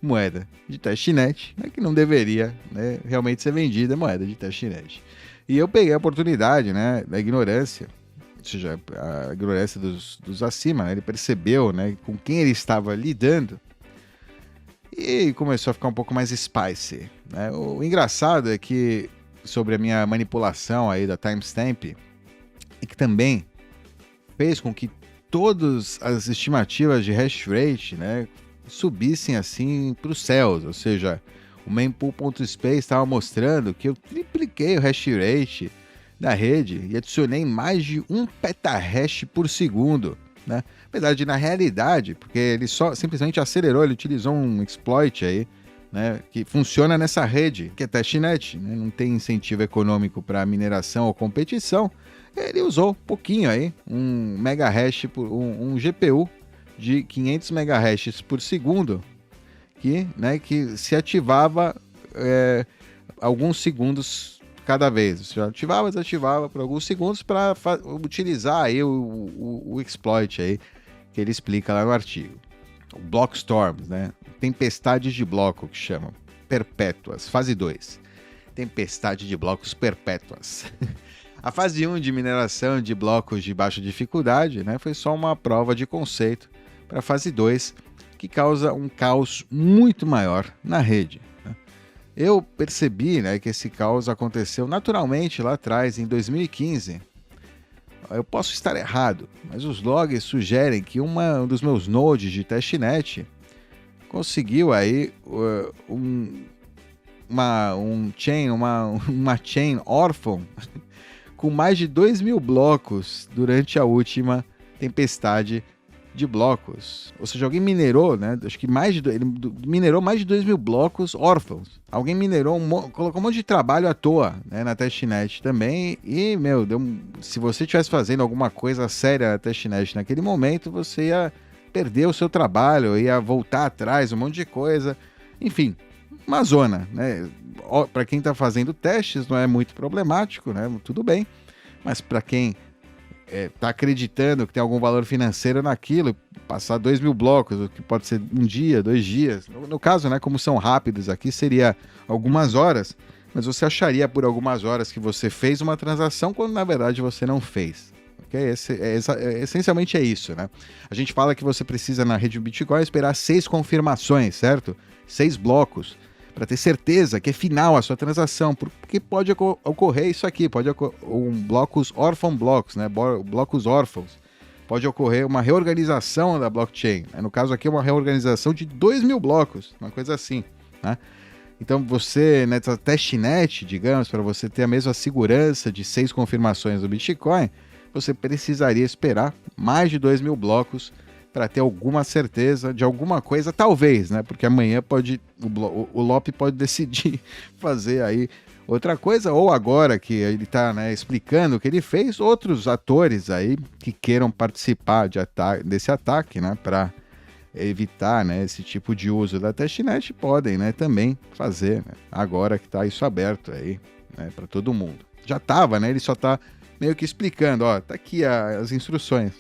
moeda de testnet, né, que não deveria, né, realmente ser vendida moeda de testnet. E eu peguei a oportunidade, né, da ignorância, ou seja, a ignorância dos acima, né, ele percebeu, né, com quem ele estava lidando e começou a ficar um pouco mais spicy, né. O engraçado é que sobre a minha manipulação aí da timestamp e que também fez com que todas as estimativas de hash rate, né, subissem assim para os céus, ou seja, o mempool.space estava mostrando que eu tripliquei o hash rate da rede e adicionei mais de 1 petahash por segundo, né? Apesar de, na realidade, porque ele só simplesmente acelerou, ele utilizou um exploit aí, né, que funciona nessa rede, que é testnet, né, não tem incentivo econômico para mineração ou competição. Ele usou um pouquinho aí, um megahash, um GPU de 500 megahashes por segundo, que se ativava alguns segundos cada vez. Você ativava e desativava por alguns segundos para utilizar aí o exploit aí que ele explica lá no artigo. O Block Storms, né? Tempestades de bloco, que chamam. Perpétuas. Fase 2. Tempestade de blocos perpétuas. A fase 1 de mineração de blocos de baixa dificuldade, né, foi só uma prova de conceito para a fase 2, que causa um caos muito maior na rede. Né? Eu percebi, né, que esse caos aconteceu naturalmente lá atrás, em 2015. Eu posso estar errado, mas os logs sugerem que um dos meus nodes de testnet conseguiu aí uma chain órfã com mais de 2.000 blocos durante a última tempestade de blocos. Ou seja, alguém minerou, né? Acho que ele minerou mais de 2.000 blocos órfãos. Alguém minerou, colocou um monte de trabalho à toa, né, na testnet também. E, se você estivesse fazendo alguma coisa séria na testnet naquele momento, você ia perder o seu trabalho, ia voltar atrás, um monte de coisa. Enfim, uma zona, né? Para quem está fazendo testes não é muito problemático, né? Tudo bem. Mas para quem está acreditando que tem algum valor financeiro naquilo, passar 2.000 blocos, o que pode ser um dia, 2 dias. No caso, né, como são rápidos aqui, seria algumas horas, mas você acharia por algumas horas que você fez uma transação quando na verdade você não fez. Okay? Essencialmente é isso, né? A gente fala que você precisa na rede Bitcoin esperar 6 confirmações, certo? 6 blocos, para ter certeza que é final a sua transação, porque pode ocorrer isso aqui, pode ocorrer blocos orphan blocks, né? Blocos órfãos. Pode ocorrer uma reorganização da blockchain. No caso aqui, uma reorganização de 2.000 blocos, uma coisa assim, né? Então você, nessa testnet, digamos, para você ter a mesma segurança de 6 confirmações do Bitcoin, você precisaria esperar mais de 2.000 blocos para ter alguma certeza de alguma coisa, talvez, né? Porque amanhã o LOP pode decidir fazer aí outra coisa, ou agora que ele está, né, explicando o que ele fez, outros atores aí que queiram participar desse ataque, né, para evitar, né, esse tipo de uso da testnet, podem, né, também fazer, né, agora que está isso aberto aí, né, para todo mundo. Já estava, né? Ele só está meio que explicando, ó, tá aqui as instruções.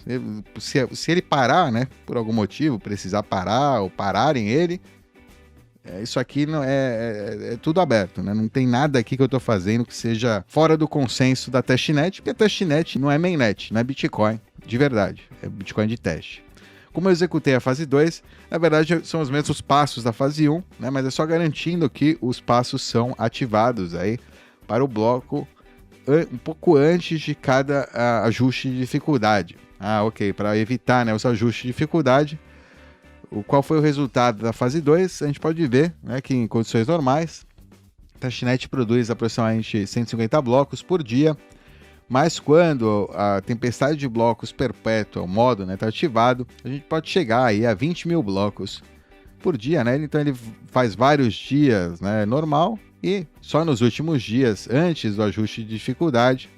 Se ele parar, né, por algum motivo, precisar parar ou pararem ele, isso aqui não é tudo aberto, né? Não tem nada aqui que eu tô fazendo que seja fora do consenso da testnet, porque a testnet não é mainnet, não é Bitcoin de verdade, é Bitcoin de teste. Como eu executei a fase 2, na verdade são os mesmos passos da fase 1, né, mas é só garantindo que os passos são ativados aí para o bloco um pouco antes de cada ajuste de dificuldade. Ok, para evitar, né, os ajustes de dificuldade. Qual foi o resultado da fase 2? A gente pode ver, né, que em condições normais, a testnet produz aproximadamente 150 blocos por dia, mas quando a tempestade de blocos perpétua, o modo, né, está ativado, a gente pode chegar aí a 20.000 blocos por dia, né? Então ele faz vários dias, né, normal, e só nos últimos dias, antes do ajuste de dificuldade,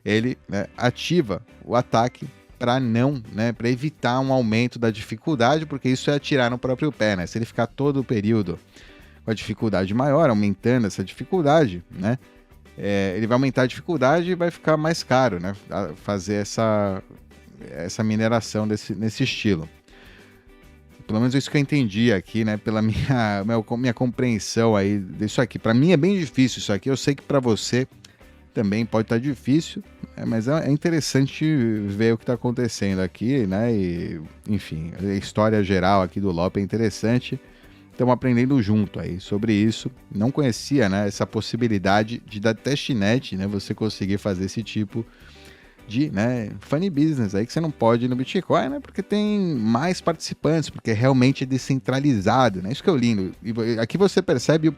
ele, né, ativa o ataque para para evitar um aumento da dificuldade, porque isso é atirar no próprio pé, né? Se ele ficar todo o período com a dificuldade maior, aumentando essa dificuldade, né? Ele vai aumentar a dificuldade e vai ficar mais caro, né? Fazer essa mineração nesse estilo. Pelo menos isso que eu entendi aqui, né? Pela minha compreensão aí disso aqui. Para mim é bem difícil isso aqui. Eu sei que para você também pode estar difícil, mas é interessante ver o que está acontecendo aqui, né? E, enfim, a história geral aqui do LOP é interessante. Estamos aprendendo junto aí sobre isso. Não conhecia, né, essa possibilidade de da testnet, né, você conseguir fazer esse tipo de, né, funny business aí que você não pode no Bitcoin, né, porque tem mais participantes, porque realmente é descentralizado, né, isso que é o lindo. E aqui você percebe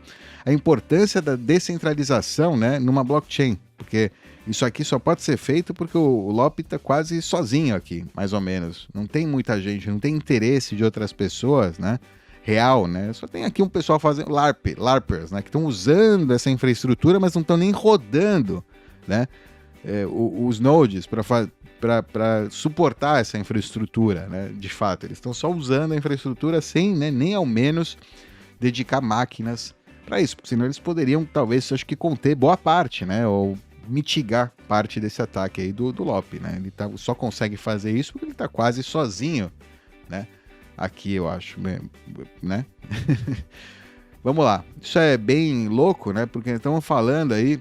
a importância da descentralização, né, numa blockchain, porque isso aqui só pode ser feito porque o LOP está quase sozinho aqui, mais ou menos. Não tem muita gente, não tem interesse de outras pessoas, né, real, né, só tem aqui um pessoal fazendo LARPers, né, que estão usando essa infraestrutura, mas não estão nem rodando, né, os nodes para suportar essa infraestrutura, né? De fato, eles estão só usando a infraestrutura sem, né, nem ao menos dedicar máquinas para isso, senão eles poderiam, talvez, acho que conter boa parte, né, ou mitigar parte desse ataque aí do Lop, né, ele só consegue fazer isso porque ele tá quase sozinho, né, aqui eu acho, né, vamos lá, isso é bem louco, né, porque estamos falando aí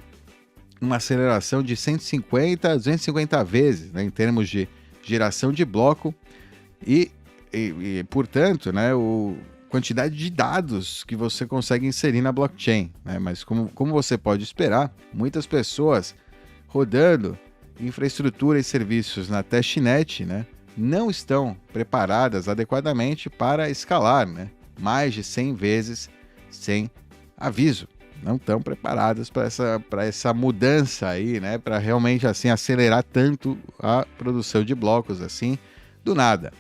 uma aceleração de 150 a 250 vezes, né, em termos de geração de bloco e portanto, né, quantidade de dados que você consegue inserir na blockchain, né? Mas como você pode esperar, muitas pessoas rodando infraestrutura e serviços na testnet, né, não estão preparadas adequadamente para escalar, né, mais de 100 vezes sem aviso. Não estão preparadas para essa mudança aí, né, para realmente assim acelerar tanto a produção de blocos assim do nada.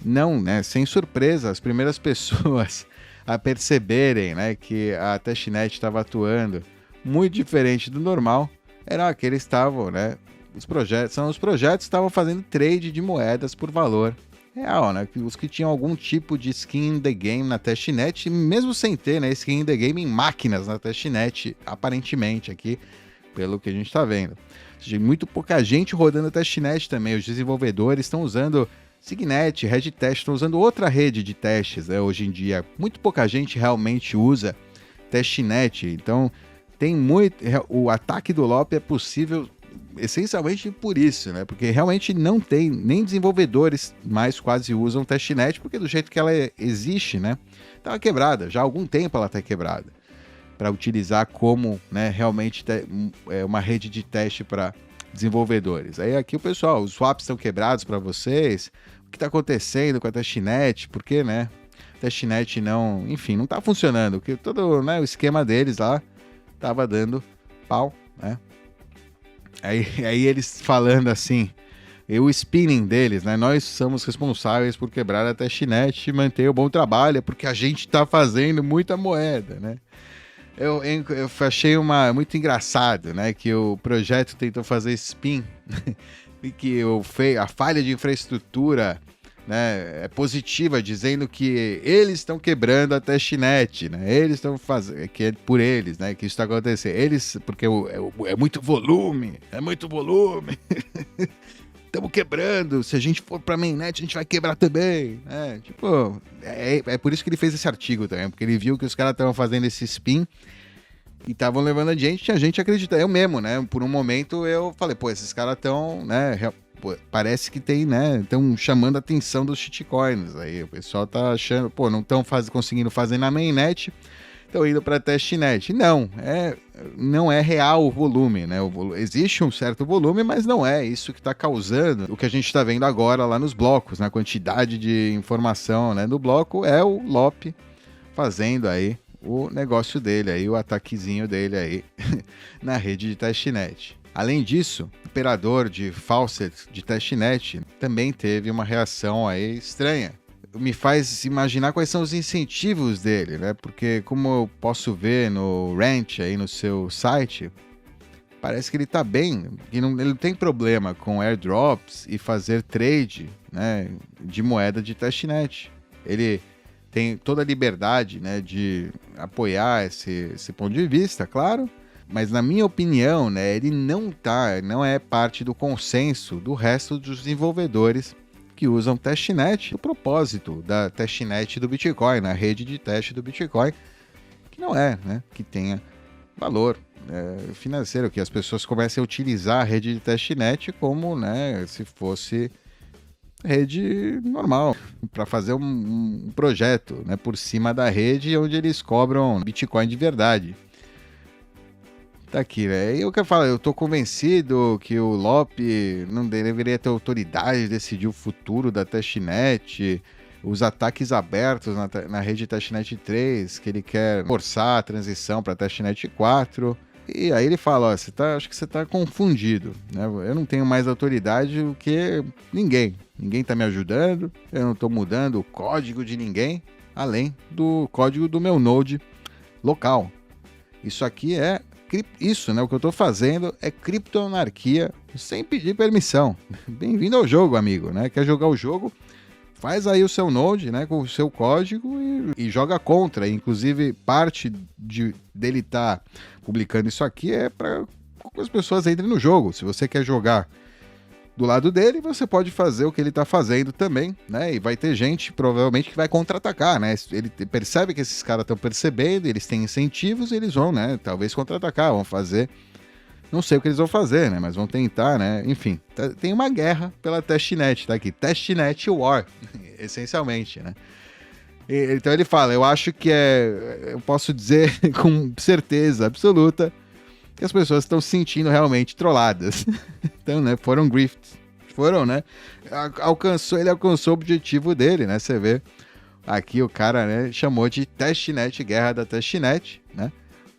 Não, né, sem surpresa, as primeiras pessoas a perceberem, né, que a testnet estava atuando muito diferente do normal eram aqueles que estavam, né, os projetos estavam fazendo trade de moedas por valor real, né, os que tinham algum tipo de skin in the game na testnet, mesmo sem ter, né, skin in the game em máquinas na testnet, aparentemente aqui, pelo que a gente está vendo. Ou seja, muito pouca gente rodando a testnet também, os desenvolvedores estão usando Signet, RedTest, estão usando outra rede de testes, né, hoje em dia. Muito pouca gente realmente usa testnet, então tem muito. O ataque do Lop é possível essencialmente por isso, né? Porque realmente não tem, nem desenvolvedores mais quase usam testnet, porque do jeito que ela existe, né? Estava quebrada, já há algum tempo ela está quebrada. Para utilizar como, né, realmente uma rede de teste para desenvolvedores. Aí aqui o pessoal, os swaps estão quebrados para vocês, o que está acontecendo com a testnet, porque, né, a testnet não, enfim, não está funcionando, porque todo, né, o esquema deles lá estava dando pau, né. Aí eles falando assim, o spinning deles, né, nós somos responsáveis por quebrar a testnet e manter o bom trabalho, porque a gente está fazendo muita moeda, né. Eu achei muito engraçado, né, que o projeto tentou fazer spin e que a falha de infraestrutura, né, é positiva, dizendo que eles estão quebrando a testnet, né, eles estão fazendo, que é por eles, né, que isso está acontecendo, porque é muito volume, estamos quebrando, se a gente for para mainnet, a gente vai quebrar também, né? Tipo, é por isso que ele fez esse artigo também, porque ele viu que os caras estavam fazendo esse spin e estavam levando a gente acredita, eu mesmo, né? Por um momento eu falei, pô, esses caras estão, né? Parece que tem, né? Estão chamando a atenção dos shitcoins aí, o pessoal tá achando, pô, não estão conseguindo fazer na mainnet, estão indo para testnet. Não é real o volume, né? Existe um certo volume, mas não é isso que está causando o que a gente está vendo agora lá nos blocos, na quantidade de informação, né? No bloco é o Lop fazendo aí o negócio dele, aí, o ataquezinho dele aí na rede de testnet. Além disso, o operador de faucet de testnet também teve uma reação aí estranha. Me faz imaginar quais são os incentivos dele, né? Porque como eu posso ver no Ranch aí no seu site, parece que ele tá bem, que ele não tem problema com airdrops e fazer trade, né, de moeda de testnet. Ele tem toda a liberdade, né, de apoiar esse ponto de vista, claro, mas na minha opinião, né, ele não é parte do consenso do resto dos desenvolvedores que usam testnet, o propósito da testnet do Bitcoin, na rede de teste do Bitcoin, que não é, né, que tenha valor financeiro, que as pessoas comecem a utilizar a rede de testnet como, né, se fosse rede normal, para fazer um projeto, né, por cima da rede onde eles cobram Bitcoin de verdade. Tá aqui, né? E o que eu falo, eu tô convencido que o Lop não deveria ter autoridade de decidir o futuro da testnet, os ataques abertos na rede testnet 3, que ele quer forçar a transição para testnet 4. E aí ele fala, ó, acho que você tá confundido, né? Eu não tenho mais autoridade do que ninguém. Ninguém tá me ajudando, eu não tô mudando o código de ninguém, além do código do meu node local. Isso aqui né? O que eu tô fazendo é criptoanarquia sem pedir permissão. Bem-vindo ao jogo, amigo, né? Quer jogar o jogo? Faz aí o seu node, né, com o seu código e joga contra. Inclusive, parte dele estar publicando isso aqui é para que as pessoas entrem no jogo. Se você quer jogar do lado dele, você pode fazer o que ele está fazendo também, né? E vai ter gente, provavelmente, que vai contra-atacar, né? Ele percebe que esses caras estão percebendo, eles têm incentivos, eles vão, né? Talvez contra-atacar, vão fazer. Não sei o que eles vão fazer, né? Mas vão tentar, né? Enfim, tem uma guerra pela testnet, tá aqui. Testnet War, essencialmente, né? Então ele fala, eu acho que eu posso dizer com certeza absoluta que as pessoas estão se sentindo realmente trolladas. Então, né, foram grifts. Foram, né? Ele alcançou o objetivo dele, né? Você vê aqui o cara, né, chamou de testnet, guerra da testnet, né?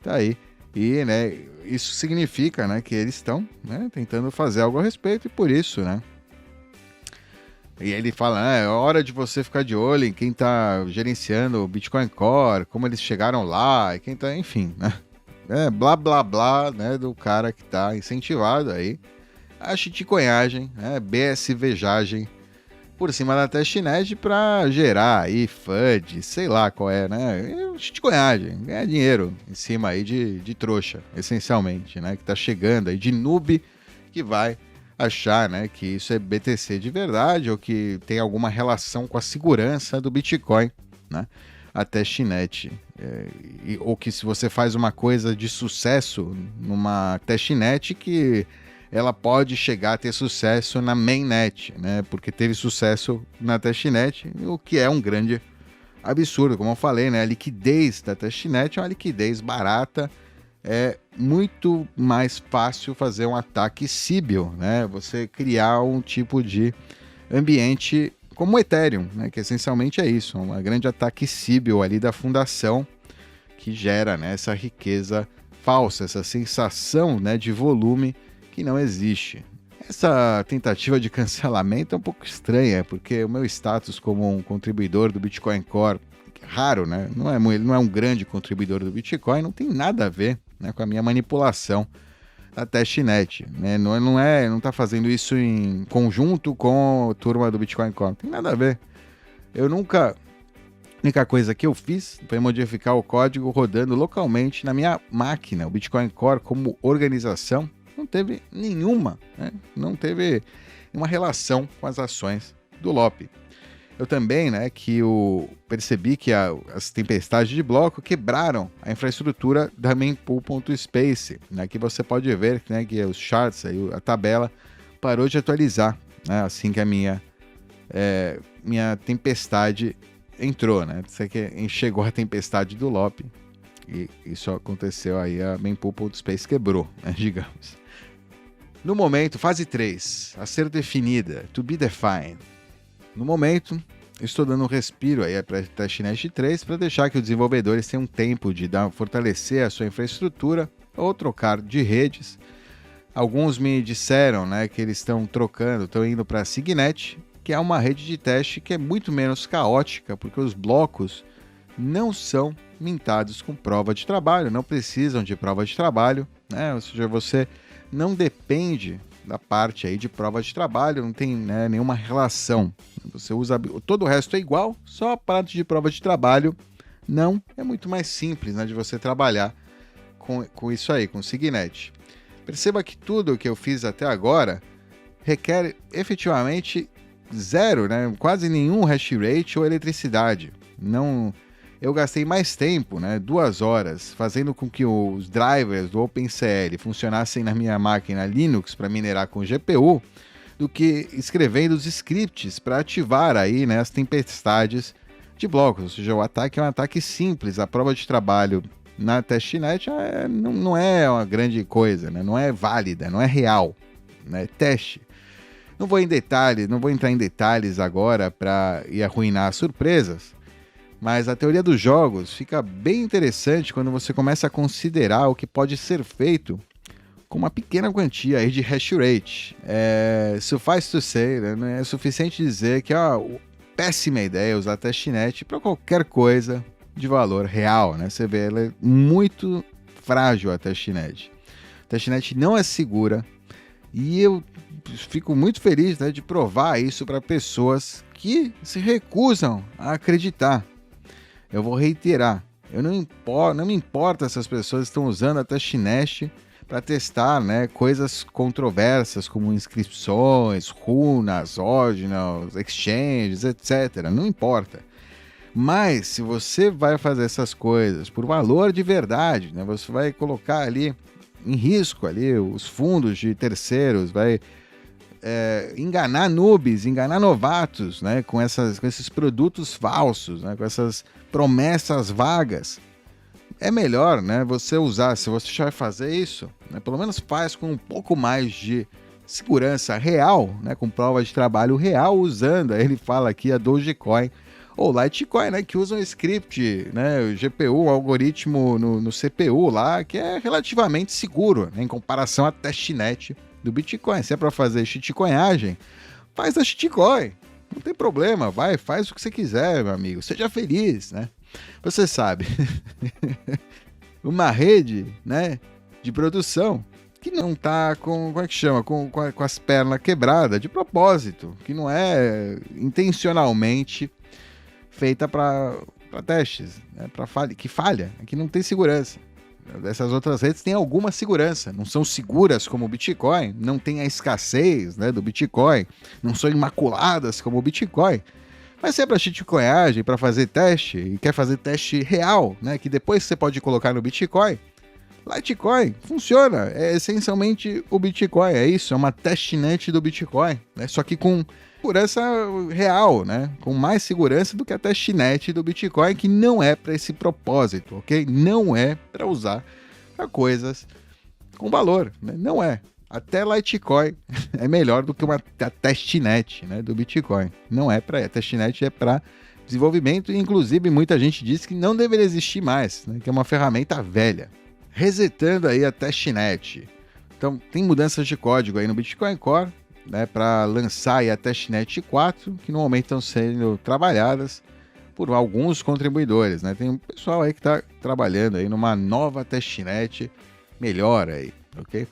Tá aí. E, né, isso significa, né, que eles estão, né, tentando fazer algo a respeito e por isso, né? E ele fala, é hora de você ficar de olho em quem tá gerenciando o Bitcoin Core, como eles chegaram lá, e quem tá, enfim, né? Blá, blá, blá, né, do cara que tá incentivado aí a chiticonhagem, né, BSVjagem, por cima da testnet para gerar aí FUD, sei lá qual é, né, chiticonhagem, ganhar dinheiro em cima aí de trouxa, essencialmente, né, que tá chegando aí de noob que vai achar, né, que isso é BTC de verdade ou que tem alguma relação com a segurança do Bitcoin, né, a testnet. Ou que se você faz uma coisa de sucesso numa testnet, que ela pode chegar a ter sucesso na mainnet, né? Porque teve sucesso na testnet, o que é um grande absurdo, como eu falei, né? A liquidez da testnet é uma liquidez barata, é muito mais fácil fazer um ataque Sybil, né? Você criar um tipo de ambiente como o Ethereum, né? Que essencialmente é isso, um grande ataque Sybil ali da fundação que gera, né, essa riqueza falsa, essa sensação, né, de volume que não existe. Essa tentativa de cancelamento é um pouco estranha, porque o meu status como um contribuidor do Bitcoin Core, raro, né, ele não é um grande contribuidor do Bitcoin, não tem nada a ver, né, com a minha manipulação da testnet, né, não está fazendo isso em conjunto com a turma do Bitcoin Core, não tem nada a ver. A única coisa que eu fiz foi modificar o código rodando localmente na minha máquina. O Bitcoin Core, como organização, não teve nenhuma, né? Não teve uma relação com as ações do LOP. Eu também, né, percebi que as tempestades de bloco quebraram a infraestrutura da mempool.space, né, que você pode ver, né, que os charts, aí, a tabela parou de atualizar, né, assim que a minha tempestade entrou, né? Isso aqui chegou a tempestade do LOP e isso aconteceu aí, a mempool.space quebrou, né, digamos. No momento, fase 3, a ser definida, to be defined. No momento, estou dando um respiro aí para a testnet 3 para deixar que os desenvolvedores tenham tempo de fortalecer a sua infraestrutura ou trocar de redes. Alguns me disseram, né, que eles estão indo para a Signet, que é uma rede de teste que é muito menos caótica, porque os blocos não são mintados com prova de trabalho, não precisam de prova de trabalho, né? Ou seja, você não depende da parte aí de prova de trabalho, não tem, né, nenhuma relação. Você usa, todo o resto é igual, só a parte de prova de trabalho não, é muito mais simples, né, de você trabalhar com isso aí, com o Signet. Perceba que tudo que eu fiz até agora requer efetivamente zero, né? Quase nenhum hash rate ou eletricidade. Não, eu gastei mais tempo, né? 2 horas, fazendo com que os drivers do OpenCL funcionassem na minha máquina Linux para minerar com GPU, do que escrevendo os scripts para ativar aí, né, as tempestades de blocos. Ou seja, o ataque é um ataque simples. A prova de trabalho na testnet não é uma grande coisa, né? Não é válida, não é real, né? É teste. Não vou entrar em detalhes agora para ir arruinar as surpresas, mas a teoria dos jogos fica bem interessante quando você começa a considerar o que pode ser feito com uma pequena quantia aí de hash rate. Suffice to say, né, é suficiente dizer que é uma péssima ideia usar a testnet para qualquer coisa de valor real, né? Você vê, ela é muito frágil, a testnet. A testnet não é segura e eu fico muito feliz, né, de provar isso para pessoas que se recusam a acreditar. Eu vou reiterar, Não me importa se as pessoas estão usando a testnet para testar, né, coisas controversas como inscrições, runas, ordinals, exchanges, etc. Não importa. Mas se você vai fazer essas coisas por valor de verdade, né, você vai colocar ali em risco ali os fundos de terceiros, vai enganar noobs, enganar novatos, né, com esses produtos falsos, né, com essas promessas vagas. É melhor, né, você usar, se você já vai fazer isso, né, pelo menos faz com um pouco mais de segurança real, né, com prova de trabalho real, usando, aí ele fala aqui a Dogecoin ou Litecoin, né, que usa um script, né, o GPU, um algoritmo no CPU lá, que é relativamente seguro, né, em comparação à testnet do Bitcoin. Se é para fazer shitcoinagem, faz a shitcoin. Não tem problema, vai, faz o que você quiser, meu amigo. Seja feliz, né? Você sabe, uma rede, né, de produção que não tá com, como é que chama, com as pernas quebradas de propósito, que não é intencionalmente feita para testes, né, que falha, que não tem segurança. Essas outras redes têm alguma segurança, não são seguras como o Bitcoin, não tem a escassez, né, do Bitcoin, não são imaculadas como o Bitcoin. Mas se é para shitcoinagem, para fazer teste, e quer fazer teste real, né, que depois você pode colocar no Bitcoin, Litecoin funciona, é essencialmente o Bitcoin, é isso, é uma testnet do Bitcoin, né, só que com segurança real, né, com mais segurança do que a testnet do Bitcoin, que não é para esse propósito, ok? Não é para usar para coisas com valor, né? Não é. Até Litecoin é melhor do que a testnet, né, do Bitcoin. Não é para a testnet, é para desenvolvimento e inclusive muita gente diz que não deveria existir mais, né, que é uma ferramenta velha. Resetando aí a testnet. Então tem mudanças de código aí no Bitcoin Core, né, para lançar aí a testnet 4, que no momento estão sendo trabalhadas por alguns contribuidores, né? Tem um pessoal aí que está trabalhando aí numa nova testnet melhor aí, ok?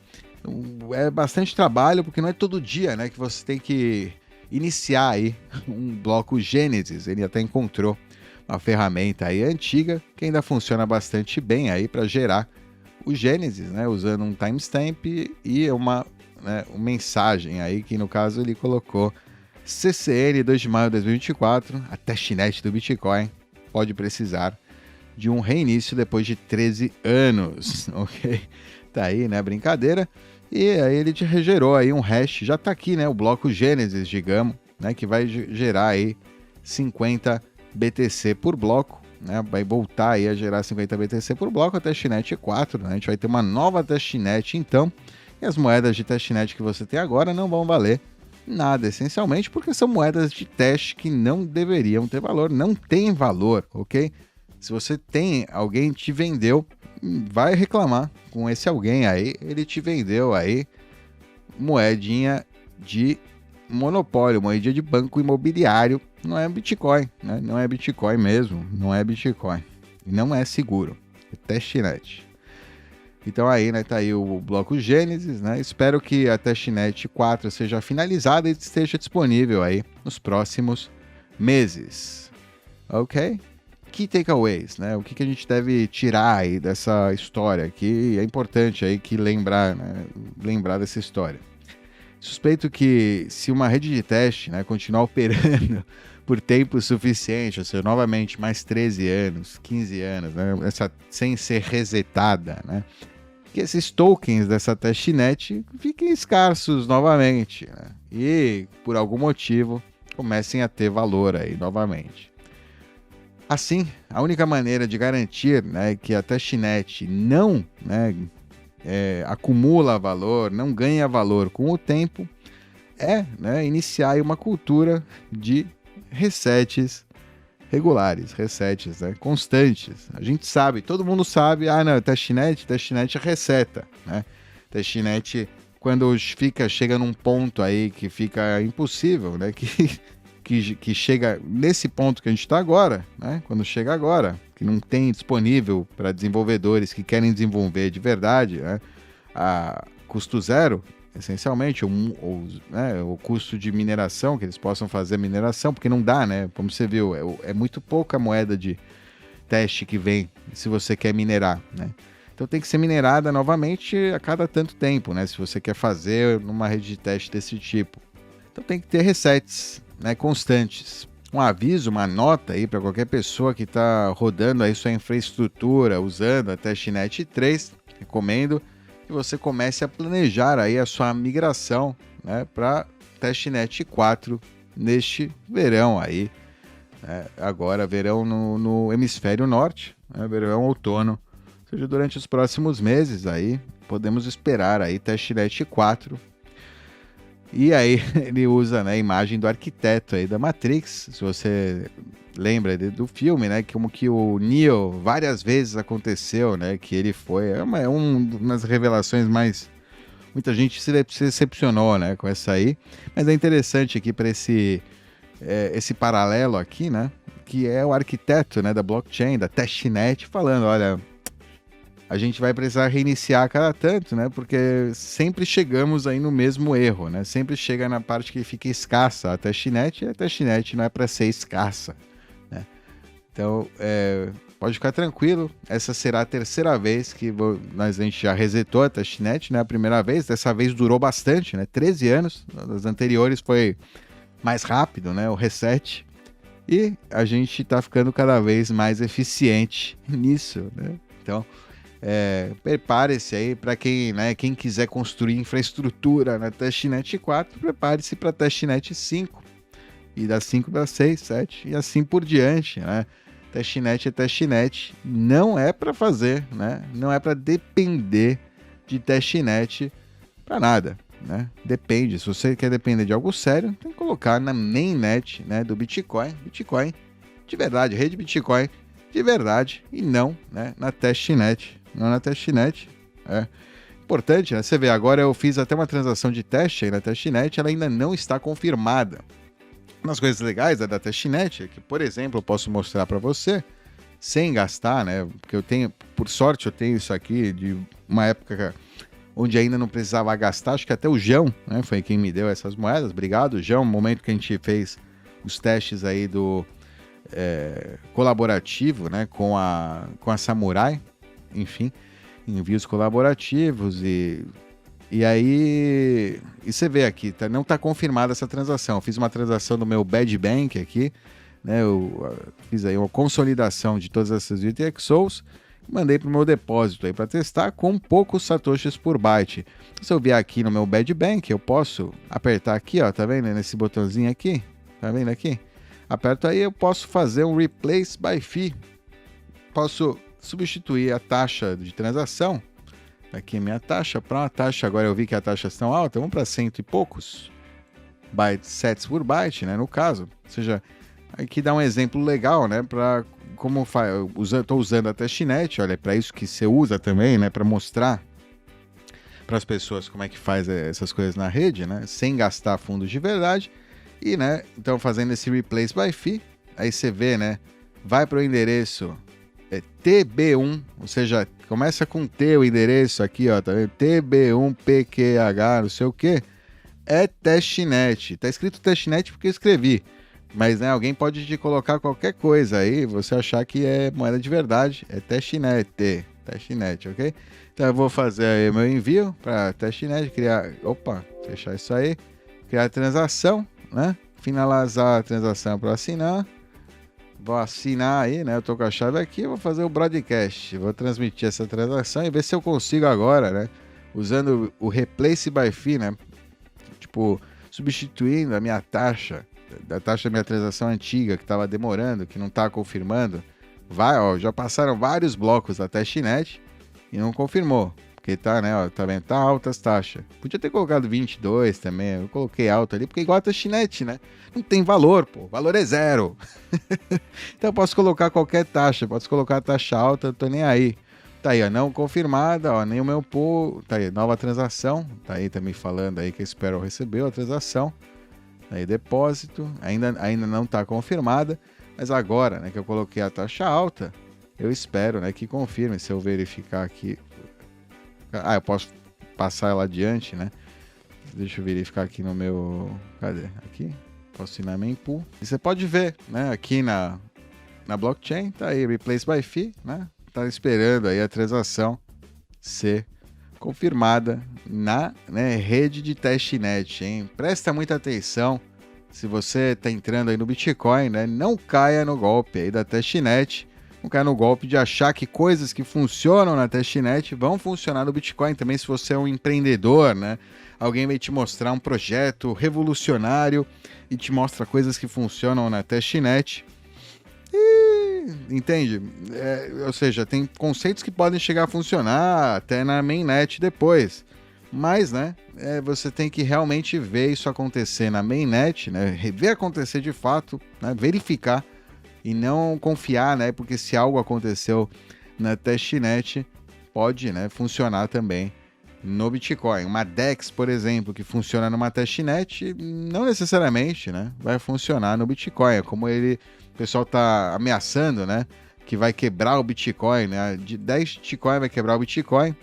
É bastante trabalho, porque não é todo dia, né, que você tem que iniciar aí um bloco Gênesis. Ele até encontrou uma ferramenta aí antiga que ainda funciona bastante bem aí para gerar o Gênesis, né, usando um timestamp e uma mensagem aí que no caso ele colocou CCN 2 de maio de 2024, a testnet do Bitcoin pode precisar de um reinício depois de 13 anos, ok? Tá aí, né, brincadeira. E aí ele te gerou aí um hash, já tá aqui, né, o bloco Gênesis, digamos, né, que vai gerar aí 50 BTC por bloco, né, vai voltar aí a gerar 50 BTC por bloco, a testnet 4, né, a gente vai ter uma nova testnet então, e as moedas de testnet que você tem agora não vão valer nada, essencialmente, porque são moedas de teste que não deveriam ter valor, não tem valor, ok? Se você tem, alguém te vendeu, vai reclamar com esse alguém aí, ele te vendeu aí moedinha de monopólio, moedinha de banco imobiliário, não é Bitcoin, né? Não é Bitcoin mesmo, não é Bitcoin, não é seguro, é testnet. Então aí, né, tá aí o bloco Gênesis, né? Espero que a testnet 4 seja finalizada e esteja disponível aí nos próximos meses. Ok? Key takeaways, né? O que a gente deve tirar aí dessa história que é importante aí que lembrar, né? Lembrar dessa história. Suspeito que se uma rede de teste, né, continuar operando por tempo suficiente, ou seja, novamente mais 13 anos, 15 anos, né, sem ser resetada, né, que esses tokens dessa testnet fiquem escassos novamente, né, e por algum motivo comecem a ter valor aí novamente. Assim, a única maneira de garantir, né, que a testnet não, né, acumula valor, não ganha valor com o tempo, é, né, iniciar uma cultura de resets regulares, resets, né, constantes. A gente sabe, todo mundo sabe, não, testnet reseta, né? Testnet, quando chega num ponto aí que fica impossível, né, que chega nesse ponto que a gente está agora, né? Quando chega agora, que não tem disponível para desenvolvedores que querem desenvolver de verdade, né? A custo zero, essencialmente, o custo de mineração, que eles possam fazer mineração, porque não dá, né? Como você viu, é muito pouca moeda de teste que vem, se você quer minerar, né? Então tem que ser minerada novamente a cada tanto tempo, né? Se você quer fazer numa rede de teste desse tipo. Então tem que ter resets, né, constantes. Um aviso, uma nota aí para qualquer pessoa que está rodando aí sua infraestrutura usando a Testnet 3. Recomendo que você comece a planejar aí a sua migração, né, para Testnet 4 neste verão aí. Agora verão no hemisfério norte, né, verão outono. Ou seja, durante os próximos meses aí podemos esperar aí Testnet 4. E aí ele usa, né, a imagem do arquiteto aí da Matrix. Se você lembra do filme, né, como que o Neo várias vezes aconteceu, né, que ele foi, é uma das revelações mais, muita gente se decepcionou, né, com essa aí, mas é interessante aqui para esse paralelo aqui, né, que é o arquiteto, né, da blockchain, da testnet, falando, olha, a gente vai precisar reiniciar a cada tanto, né? Porque sempre chegamos aí no mesmo erro, né? Sempre chega na parte que fica escassa a testnet, e a testnet não é para ser escassa, né? Então, pode ficar tranquilo, essa será a terceira vez que a gente já resetou a testnet, né? A primeira vez, dessa vez durou bastante, né? 13 anos, das anteriores foi mais rápido, né? O reset. E a gente está ficando cada vez mais eficiente nisso, né? Então, prepare-se aí para quem, né, quem quiser construir infraestrutura na Testnet 4, prepare-se para a Testnet 5 e da 5 para 6, 7 e assim por diante, né? Testnet é testnet, não é para fazer, né? Não é para depender de testnet para nada, né? Depende, se você quer depender de algo sério, tem que colocar na mainnet, né, do Bitcoin de verdade, rede Bitcoin de verdade e não, né, na testnet. Não na testnet, importante, né? Você vê, agora eu fiz até uma transação de teste aí na testnet, ela ainda não está confirmada. Uma das coisas legais da testnet é que, por exemplo, eu posso mostrar para você, sem gastar, né? Porque eu tenho, por sorte, eu tenho isso aqui de uma época onde ainda não precisava gastar, acho que até o João, né, foi quem me deu essas moedas, obrigado, João, no momento que a gente fez os testes aí do colaborativo, né, com a Samurai, enfim, envios colaborativos e aí você vê aqui, não está confirmada essa transação. Eu fiz uma transação no meu Bad Bank aqui, né? Eu fiz aí uma consolidação de todas essas UTXOs e mandei para o meu depósito aí para testar com poucos satoshis por byte. Se eu vier aqui no meu Bad Bank, eu posso apertar aqui, ó, tá vendo nesse botãozinho aqui? Tá vendo aqui? Aperto aí, eu posso fazer um Replace by Fee. Posso substituir a taxa de transação, aqui minha taxa, para uma taxa, agora eu vi que a taxa está alta, vamos para 100 e poucos sats por byte, né, no caso. Ou seja, aqui dá um exemplo legal, né, para como estou usando a testnet, olha, é para isso que você usa também, né, para mostrar para as pessoas como é que faz essas coisas na rede, né, sem gastar fundos de verdade. E, né, então fazendo esse Replace by Fee, aí você vê, né, vai para o endereço TB1, ou seja, começa com T o endereço aqui, ó, tá vendo? TB1PQH, não sei o que, é testnet. Tá escrito testnet porque eu escrevi, mas, né, alguém pode te colocar qualquer coisa aí, você achar que é moeda de verdade, é testnet, ok? Então eu vou fazer aí meu envio para testnet, fechar isso aí, criar a transação, né? Finalizar a transação para assinar. Vou assinar aí, né? Eu tô com a chave aqui, vou fazer o broadcast. Vou transmitir essa transação e ver se eu consigo agora, né? Usando o Replace by Fee, né? Tipo, substituindo a minha taxa, da taxa da minha transação antiga, que tava demorando, que não tá confirmando. Já passaram vários blocos da testnet e não confirmou. Porque tá, né? Ó, tá vendo? Tá alta as taxas. Podia ter colocado 22 também. Eu coloquei alto ali, porque igual a testnet, né? Não tem valor, pô. O valor é zero. Então eu posso colocar qualquer taxa. Posso colocar a taxa alta, eu tô nem aí. Tá aí, ó. Não confirmada, ó. Nem o meu pool. Tá aí, nova transação. Tá aí também falando aí que a Sparrow recebeu a transação. Tá aí, depósito. Ainda não tá confirmada. Mas agora, né, que eu coloquei a taxa alta, eu espero, né, que confirme. Se eu verificar aqui. Eu posso passar ela adiante, né? Deixa eu verificar aqui no meu... Cadê? Aqui. Posso ir na Mempool. E você pode ver, né? Aqui na blockchain, tá aí, Replace by Fee, né? Tá esperando aí a transação ser confirmada na, né, rede de testnet, hein? Presta muita atenção, se você tá entrando aí no Bitcoin, né? Não caia no golpe aí da testnet, não caia no golpe de achar que coisas que funcionam na testnet vão funcionar no Bitcoin também. Se você é um empreendedor, né? Alguém vai te mostrar um projeto revolucionário e te mostra coisas que funcionam na testnet. Entende? Ou seja, tem conceitos que podem chegar a funcionar até na mainnet depois. Mas, né, você tem que realmente ver isso acontecer na mainnet, né? Ver acontecer de fato, né, verificar e não confiar, né? Porque se algo aconteceu na testnet, pode, né, funcionar também no Bitcoin. Uma DEX, por exemplo, que funciona numa testnet, não necessariamente, né, vai funcionar no Bitcoin. É como o pessoal tá ameaçando, né, que vai quebrar o Bitcoin, né, de 10 Bitcoin vai quebrar o Bitcoin.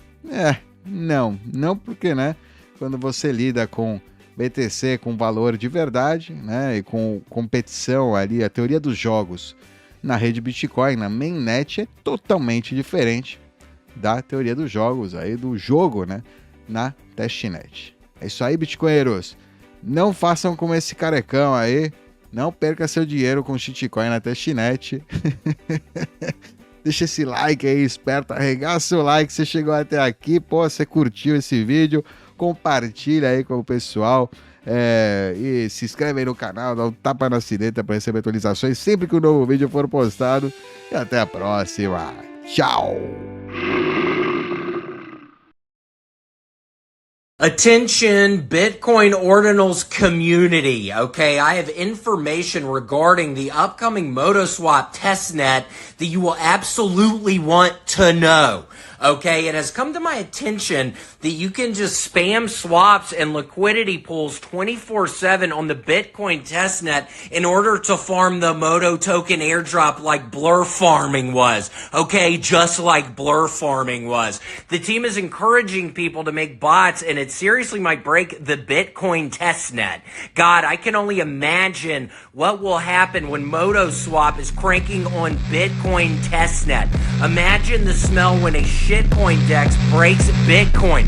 Não porque, né, quando você lida com BTC com valor de verdade, né, e com competição ali, a teoria dos jogos na rede Bitcoin, na mainnet, é totalmente diferente da teoria dos jogos, aí do jogo, né, na testnet. É isso aí, bitcoinheiros. Não façam como esse carecão aí, não perca seu dinheiro com shitcoin na testnet. Deixa esse like aí, esperto, arregaça o like, você chegou até aqui, pô, você curtiu esse vídeo, compartilha aí com o pessoal, e se inscreve aí no canal, dá um tapa na sineta para receber atualizações sempre que um novo vídeo for postado, e até a próxima. Tchau! Attention, Bitcoin Ordinals community, okay? I have information regarding the upcoming MotoSwap testnet that you will absolutely want to know, okay? It has come to my attention that you can just spam swaps and liquidity pools 24/7 on the Bitcoin testnet in order to farm the Moto token airdrop like Blur farming was, okay? Just like Blur farming was. The team is encouraging people to make bots, and it seriously might break the Bitcoin testnet. God, I can only imagine what will happen when MotoSwap is cranking on Bitcoin testnet. Imagine the smell when a shitcoin DEX breaks Bitcoin.